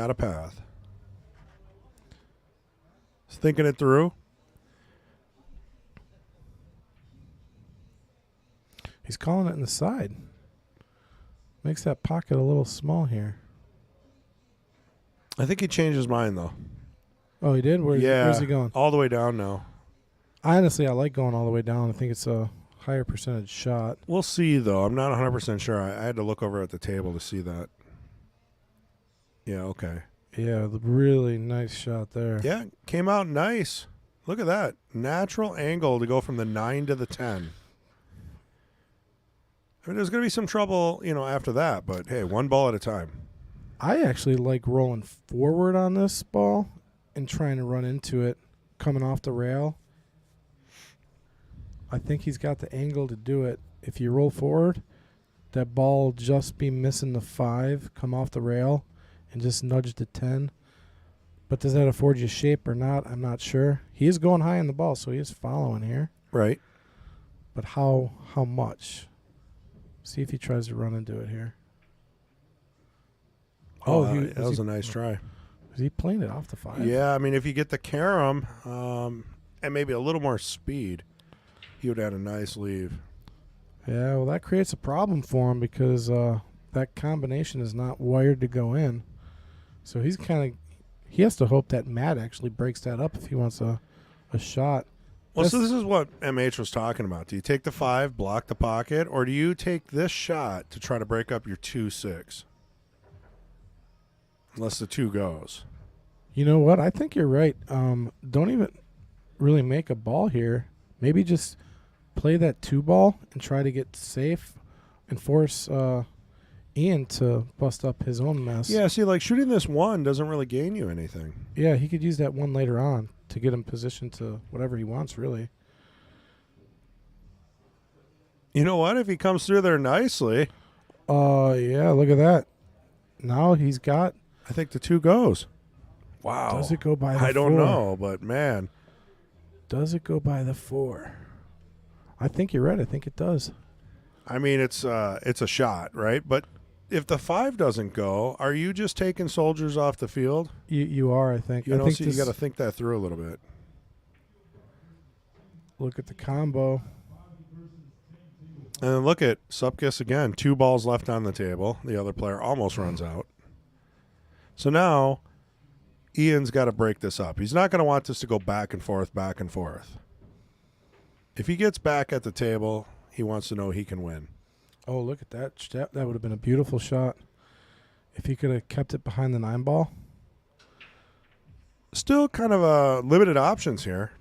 thinking it through. He's calling it in the side. Makes that pocket a little small here. I think he changed his mind, though. Oh, he did? Where's he going? All the way down now. Honestly, I like going all the way down. I think it's a higher percentage shot. We'll see, though. I'm not 100% sure. I had to look over at the table to see that. Yeah, okay. Yeah, really nice shot there. Yeah, came out nice. Look at that. Natural angle to go from the 9 to the 10. There's going to be some trouble, after that. But, hey, one ball at a time. I actually like rolling forward on this ball and trying to run into it coming off the rail. I think he's got the angle to do it. If you roll forward, that ball will just be missing the 5, come off the rail, and just nudge the 10. But does that afford you shape or not? I'm not sure. He is going high on the ball, so he is following here. Right. But how much? See if he tries to run into it here. That was a nice try. Was he playing it off the 5? Yeah, if you get the carom and maybe a little more speed, he would add a nice leave. Yeah, well, that creates a problem for him because that combination is not wired to go in. So he has to hope that Matt actually breaks that up if he wants a shot. Well, so this is what MH was talking about. Do you take the 5, block the pocket, or do you take this shot to try to break up your 2-6? Unless the 2 goes. You know what? I think you're right. Don't even really make a ball here. Maybe just play that 2 ball and try to get safe and force Ian to bust up his own mess. Yeah, see, like shooting this 1 doesn't really gain you anything. Yeah, he could use that 1 later on to get him positioned to whatever he wants, really. You know what? If he comes through there nicely, yeah, look at that. Now he's got. I think the 2 goes. Wow. Does it go by the 4? I don't know, but man. Does it go by the 4? I think you're right. I think it does. I mean, it's a shot, right? But if the 5 doesn't go, are you just taking soldiers off the field? You are, I think. You know, I think so you got to think that through a little bit. Look at the combo. And then look at Supkiss again. 2 balls left on the table. The other player almost runs out. So now Ian's got to break this up. He's not going to want this to go back and forth, back and forth. If he gets back at the table, he wants to know he can win. Oh, look at that. That would have been a beautiful shot if he could have kept it behind the 9 ball. Still kind of limited options here.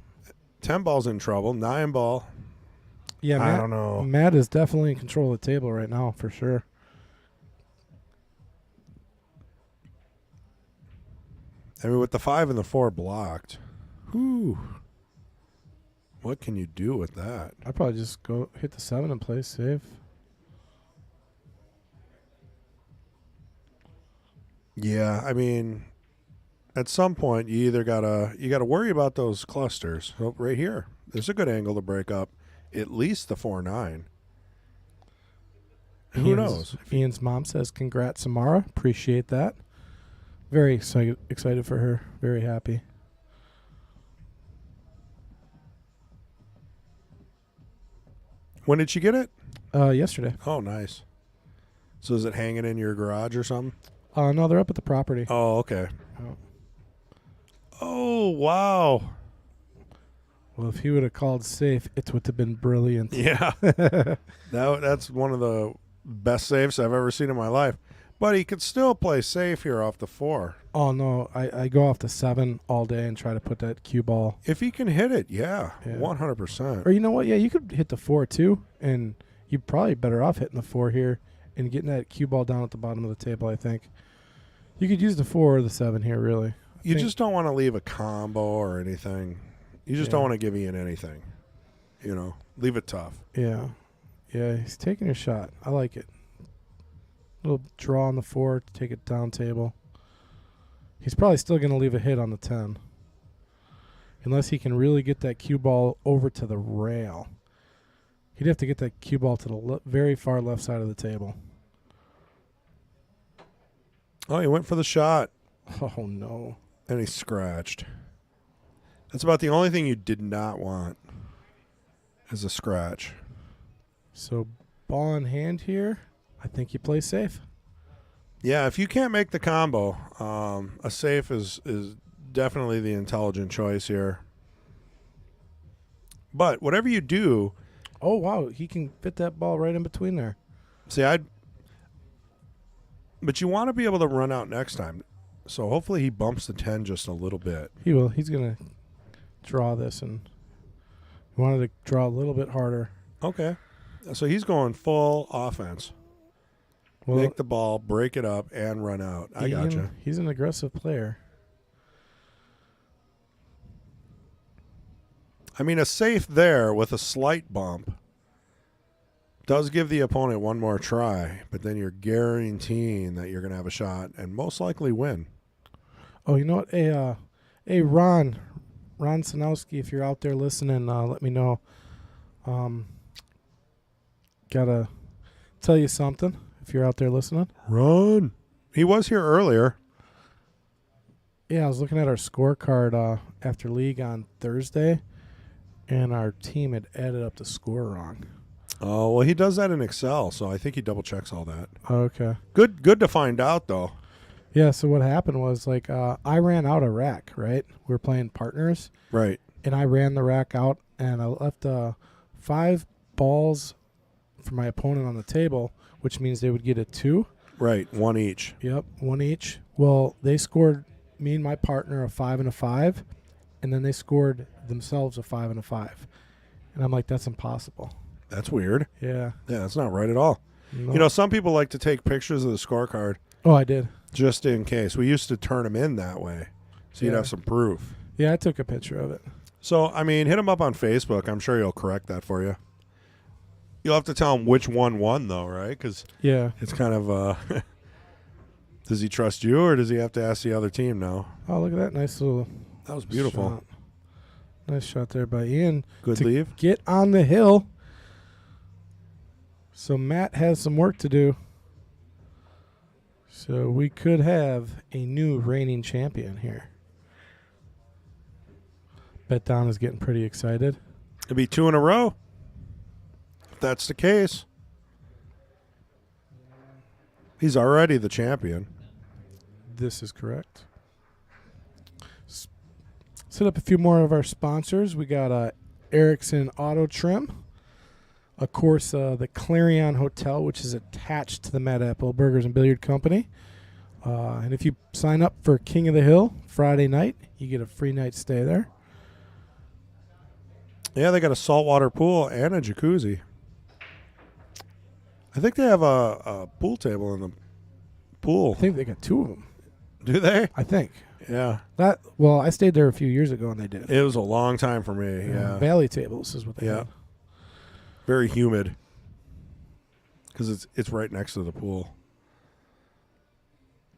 10 ball's in trouble. 9 ball. Yeah, I don't know. Matt is definitely in control of the table right now, for sure. I mean, with the 5 and the 4 blocked, whew, what can you do with that? I'd probably just go hit the 7 and play safe. Yeah, I mean, at some point you either gotta worry about those clusters. Oh, right here, there's a good angle to break up at least the 4-9. Who knows? Ian's mom says, "Congrats, Samara. Appreciate that. Very excited for her. Very happy." When did she get it? Yesterday. Oh, nice. So is it hanging in your garage or something? No, they're up at the property. Oh, okay. Oh. Oh, wow. Well, if he would have called safe, it would have been brilliant. Yeah. That's one of the best saves I've ever seen in my life. But he could still play safe here off the 4. Oh, no. I go off the 7 all day and try to put that cue ball. If he can hit it, yeah. Yeah. 100%. Or you know what? Yeah, you could hit the 4 too, and you're probably better off hitting the 4 here and getting that cue ball down at the bottom of the table, I think. You could use the 4 or the 7 here, really. You just don't want to leave a combo or anything. You just don't want to give Ian anything. You know, leave it tough. Yeah. Yeah, he's taking a shot. I like it. Little draw on the 4 to take it down table. He's probably still going to leave a hit on the 10. Unless he can really get that cue ball over to the rail. He'd have to get that cue ball to the very far left side of the table. Oh, he went for the shot. Oh, no. And he scratched. That's about the only thing you did not want is a scratch. So, ball in hand here. I think you play safe. Yeah, if you can't make the combo, a safe is definitely the intelligent choice here. But whatever you do... Oh, wow. He can fit that ball right in between there. See, but you want to be able to run out next time. So hopefully he bumps the 10 just a little bit. He will. He's going to draw this, and he wanted to draw a little bit harder. Okay. So he's going full offense. Well, make the ball, break it up, and run out. I gotcha. He's an aggressive player. I mean, a safe there with a slight bump does give the opponent one more try, but then you're guaranteeing that you're going to have a shot and most likely win. Oh, you know what? Hey, Ron Sanowski, if you're out there listening, let me know. Gotta tell you something if you're out there listening. Ron. He was here earlier. Yeah, I was looking at our scorecard after league on Thursday, and our team had added up the score wrong. Oh, well, he does that in Excel, so I think he double checks all that. Okay. Good to find out, though. Yeah, so what happened was, like, I ran out a rack, right? We were playing partners. Right. And I ran the rack out and I left 5 balls for my opponent on the table, which means they would get a 2. Right, 1 each. Yep, 1 each. Well, they scored me and my partner a 5 and a 5, and then they scored themselves a 5 and a 5. And I'm like, that's impossible. That's weird. Yeah. Yeah, that's not right at all. No. You know, some people like to take pictures of the scorecard Oh, I did. just in case. We used to turn them in that way, so you'd Yeah. have some proof. Yeah, I took a picture of it. So, I mean, hit him up on Facebook. I'm sure he'll correct that for you. You'll have to tell him which one won, though, right? Because Yeah. it's kind of, does he trust you or does he have to ask the other team now? Oh, look at that nice little That was beautiful. shot. Nice shot there by Ian. Good to leave. Get on the hill. So Matt has some work to do. So we could have a new reigning champion here. Bet Don is getting pretty excited. It'd be 2 in a row. If that's the case. He's already the champion. This is correct. Set up a few more of our sponsors. We got Erickson Auto Trim. Of course, the Clarion Hotel, which is attached to the Mad Apple Burgers and Billiard Company. And if you sign up for King of the Hill Friday night, you get a free night stay there. Yeah, they got a saltwater pool and a jacuzzi. I think they have a pool table in the pool. I think they got 2 of them. Do they? I think. Yeah. Well, I stayed there a few years ago and they did. It was a long time for me. Yeah. Valley tables is what they Yeah. have. Very humid. Because it's right next to the pool.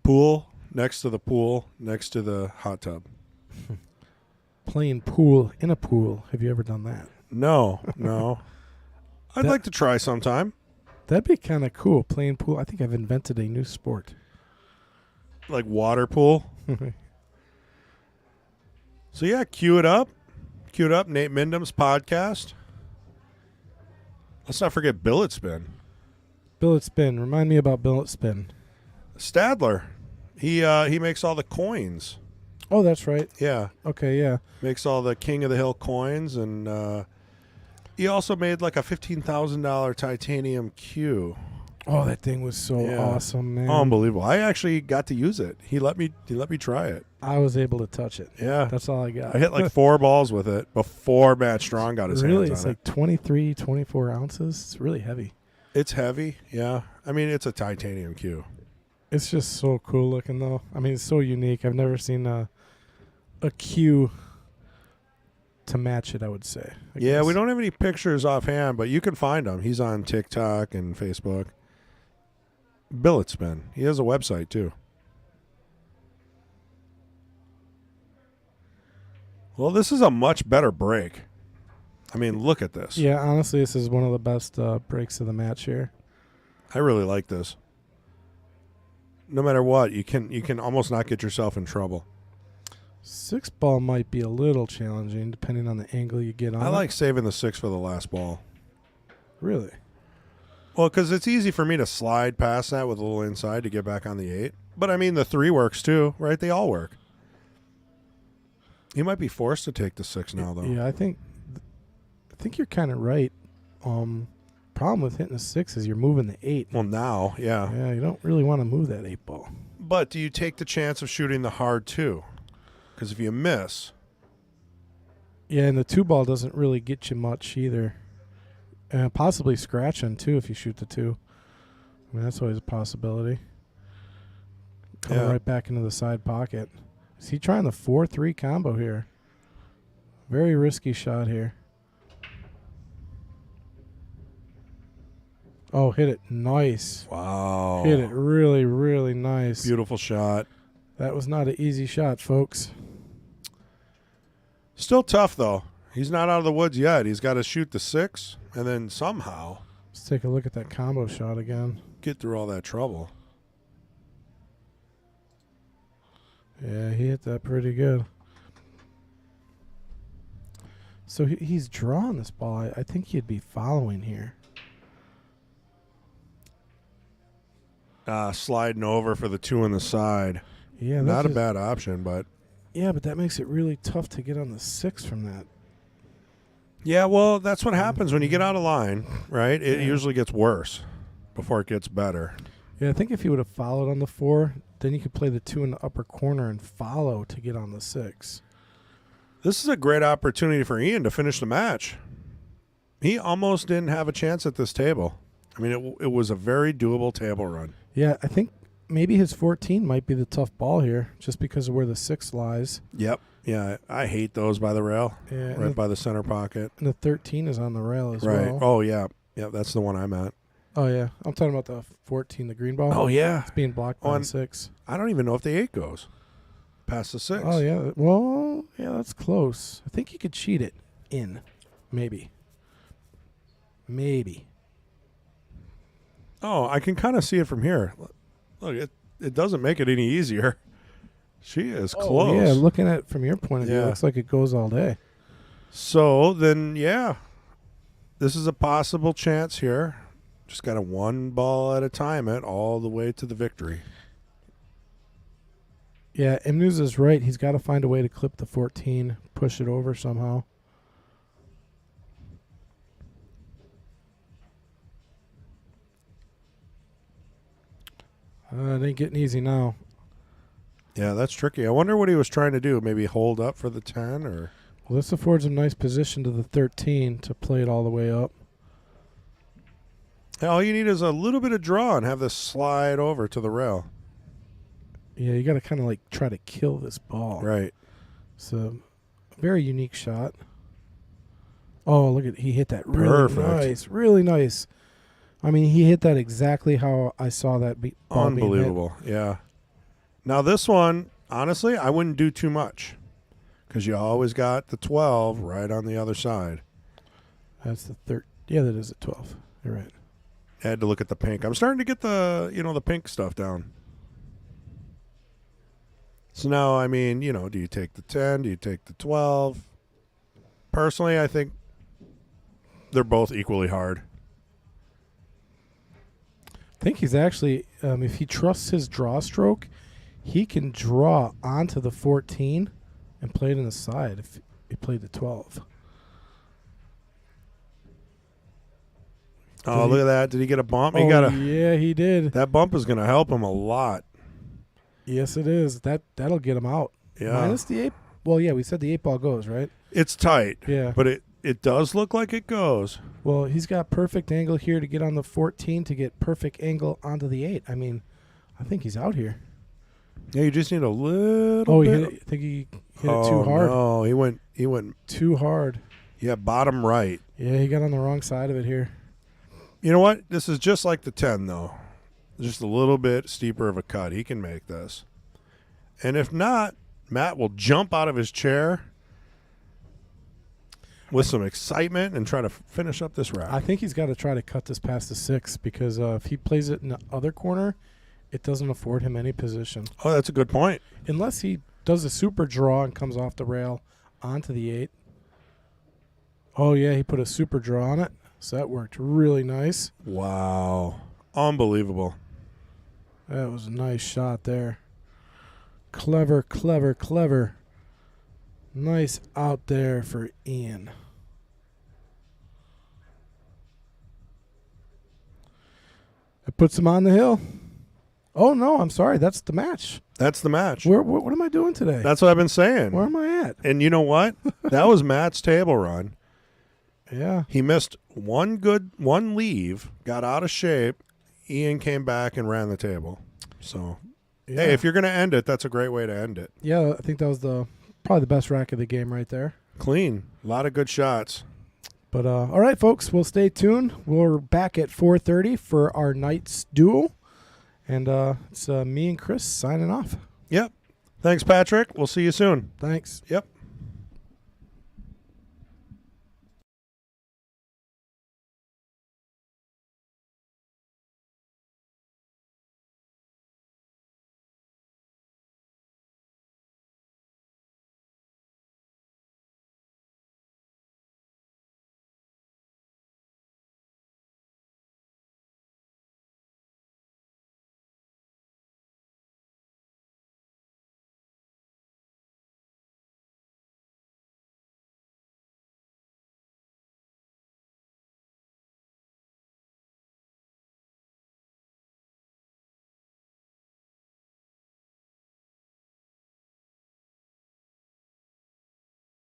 Pool, next to the pool, next to the hot tub. Playing pool in a pool. Have you ever done that? No. I'd That- like to try sometime. That'd be kind of cool. Playing pool. I think I've invented a new sport. Like water pool. So yeah, cue it up. Cue it up. Nate Mindham's podcast. Let's not forget Billet Spin. Billet Spin. Remind me about Billet Spin. Stadler. He makes all the coins. Oh, that's right. Yeah. Okay, yeah. Makes all the King of the Hill coins, and he also made like a $15,000 titanium cue. Oh, that thing was so Yeah. awesome, man. Unbelievable. I actually got to use it. He let me try it. I was able to touch it. Yeah. That's all I got. I hit like 4 balls with it before Matt Strong got his really, hands it's on like 23, 24 ounces. It's really heavy. it. It's heavy, yeah. I mean, it's a titanium cue. It's just so cool looking, though. I mean, it's so unique. I've never seen a cue to match it, I would say. Yeah, guess. we don't have any pictures offhand, but you can find him. He's on TikTok and Facebook. Billet Spin. He has a website, too. Well, this is a much better break. I mean, look at this. Yeah, honestly, this is one of the best breaks of the match here. I really like this. No matter what, you can almost not get yourself in trouble. 6 ball might be a little challenging depending on the angle you get on I it. like saving the 6 for the last ball. Really? Well, because it's easy for me to slide past that with a little inside to get back on the 8. But, I mean, the 3 works too, right? They all work. You might be forced to take the 6 now, though. Yeah, I think you're kind of right. Problem with hitting the 6 is you're moving the 8. Well, now, yeah. Yeah, you don't really want to move that 8 ball. But do you take the chance of shooting the hard 2? Because if you miss, Yeah, and the 2 ball doesn't really get you much either. Possibly scratching, too, if you shoot the 2. I mean, that's always a possibility. Coming Yeah. right back into the side pocket. Is he trying the 4-3 combo here? Very risky shot here. Oh, hit it. Nice. wow. Hit it really, really nice. Beautiful shot. That was not an easy shot, folks. Still tough, though. He's not out of the woods yet. He's got to shoot the 6 and then somehow Let's take a look at that combo shot again. get through all that trouble. Yeah, he hit that pretty good. So he's drawing this ball. I think he'd be following here. Sliding over for the 2 on the side. Yeah, Not a just- bad option, but Yeah, but that makes it really tough to get on the 6 from that. Yeah, well, that's what happens when you get out of line, right? It usually gets worse before it gets better. Yeah, I think if he would have followed on the 4, then you could play the 2 in the upper corner and follow to get on the 6. This is a great opportunity for Ian to finish the match. He almost didn't have a chance at this table. I mean, it was a very doable table run. Yeah, I think maybe his 14 might be the tough ball here just because of where the 6 lies. Yep. Yeah, I hate those by the rail, Yeah, right by the center pocket. And the 13 is on the rail as Right. well. Oh, yeah. Yeah, that's the one I'm at. Oh, yeah. I'm talking about the 14, the green ball. Oh, yeah. It's being blocked by the 6. I don't even know if the 8 goes past the 6. Oh, yeah. Well, yeah, that's close. I think you could cheat it in. Maybe. Oh, I can kind of see it from here. Look, it doesn't make it any easier. She is close. Yeah, looking at it from your point of view, Yeah. it looks like it goes all day. So then, yeah, this is a possible chance here. Just got to one ball at a time it all the way to the victory. Yeah, Imnuz is right. He's got to find a way to clip the 14, push it over somehow. It ain't getting easy now. Yeah, that's tricky. I wonder what he was trying to do. Maybe hold up for the 10 or... Well, this affords him nice position to the 13 to play it all the way up. All you need is a little bit of draw and have this slide over to the rail. Yeah, you got to kind of like try to kill this ball. Right. It's a very unique shot. Oh, look at he hit that really Perfect. nice, really nice. I mean, he hit that exactly how I saw that ball being hit. Unbelievable. Yeah. Now this one, honestly, I wouldn't do too much because you always got the 12 right on the other side. That's the third. Yeah, that is a 12. You're right. I had to look at the pink. I'm starting to get the pink stuff down. So now, I mean, do you take the 10? Do you take the 12? Personally, I think they're both equally hard. I think he's actually, if he trusts his draw stroke, he can draw onto the 14 and play it in the side if he played the 12. Oh, look at that. Did he get a bump? Yeah, he did. That bump is going to help him a lot. Yes, it is. That'll get him out. Yeah. Minus the 8. Well, yeah, we said the 8 ball goes, right? It's tight. Yeah. But it does look like it goes. Well, he's got perfect angle here to get on the 14 to get perfect angle onto the 8. I mean, I think he's out here. Yeah, you just need a little Oh, bit. I think he hit it too hard. No, he went Too hard. Yeah, bottom right. Yeah, he got on the wrong side of it here. You know what? This is just like the 10 though. Just a little bit steeper of a cut. He can make this. And if not, Matt will jump out of his chair with some excitement and try to finish up this rack. I think he's got to try to cut this past the 6 because if he plays it in the other corner, it doesn't afford him any position. Oh, that's a good point. Unless he does a super draw and comes off the rail onto the 8. Oh, yeah, he put a super draw on it. So that worked really nice. Wow. Unbelievable. That was a nice shot there. Clever, clever, clever. Nice out there for Ian. It puts him on the hill. Oh, no, I'm sorry. That's the match. That's the match. What am I doing today? That's what I've been saying. Where am I at? And you know what? That was Matt's table run. Yeah. He missed one leave, got out of shape. Ian came back and ran the table. So, Yeah. hey, if you're going to end it, that's a great way to end it. Yeah, I think that was probably the best rack of the game right there. Clean. A lot of good shots. But all right, folks, we'll stay tuned. We're back at 4:30 for our night's duel. And it's me and Chris signing off. Yep. Thanks, Patrick. We'll see you soon. Thanks. Yep.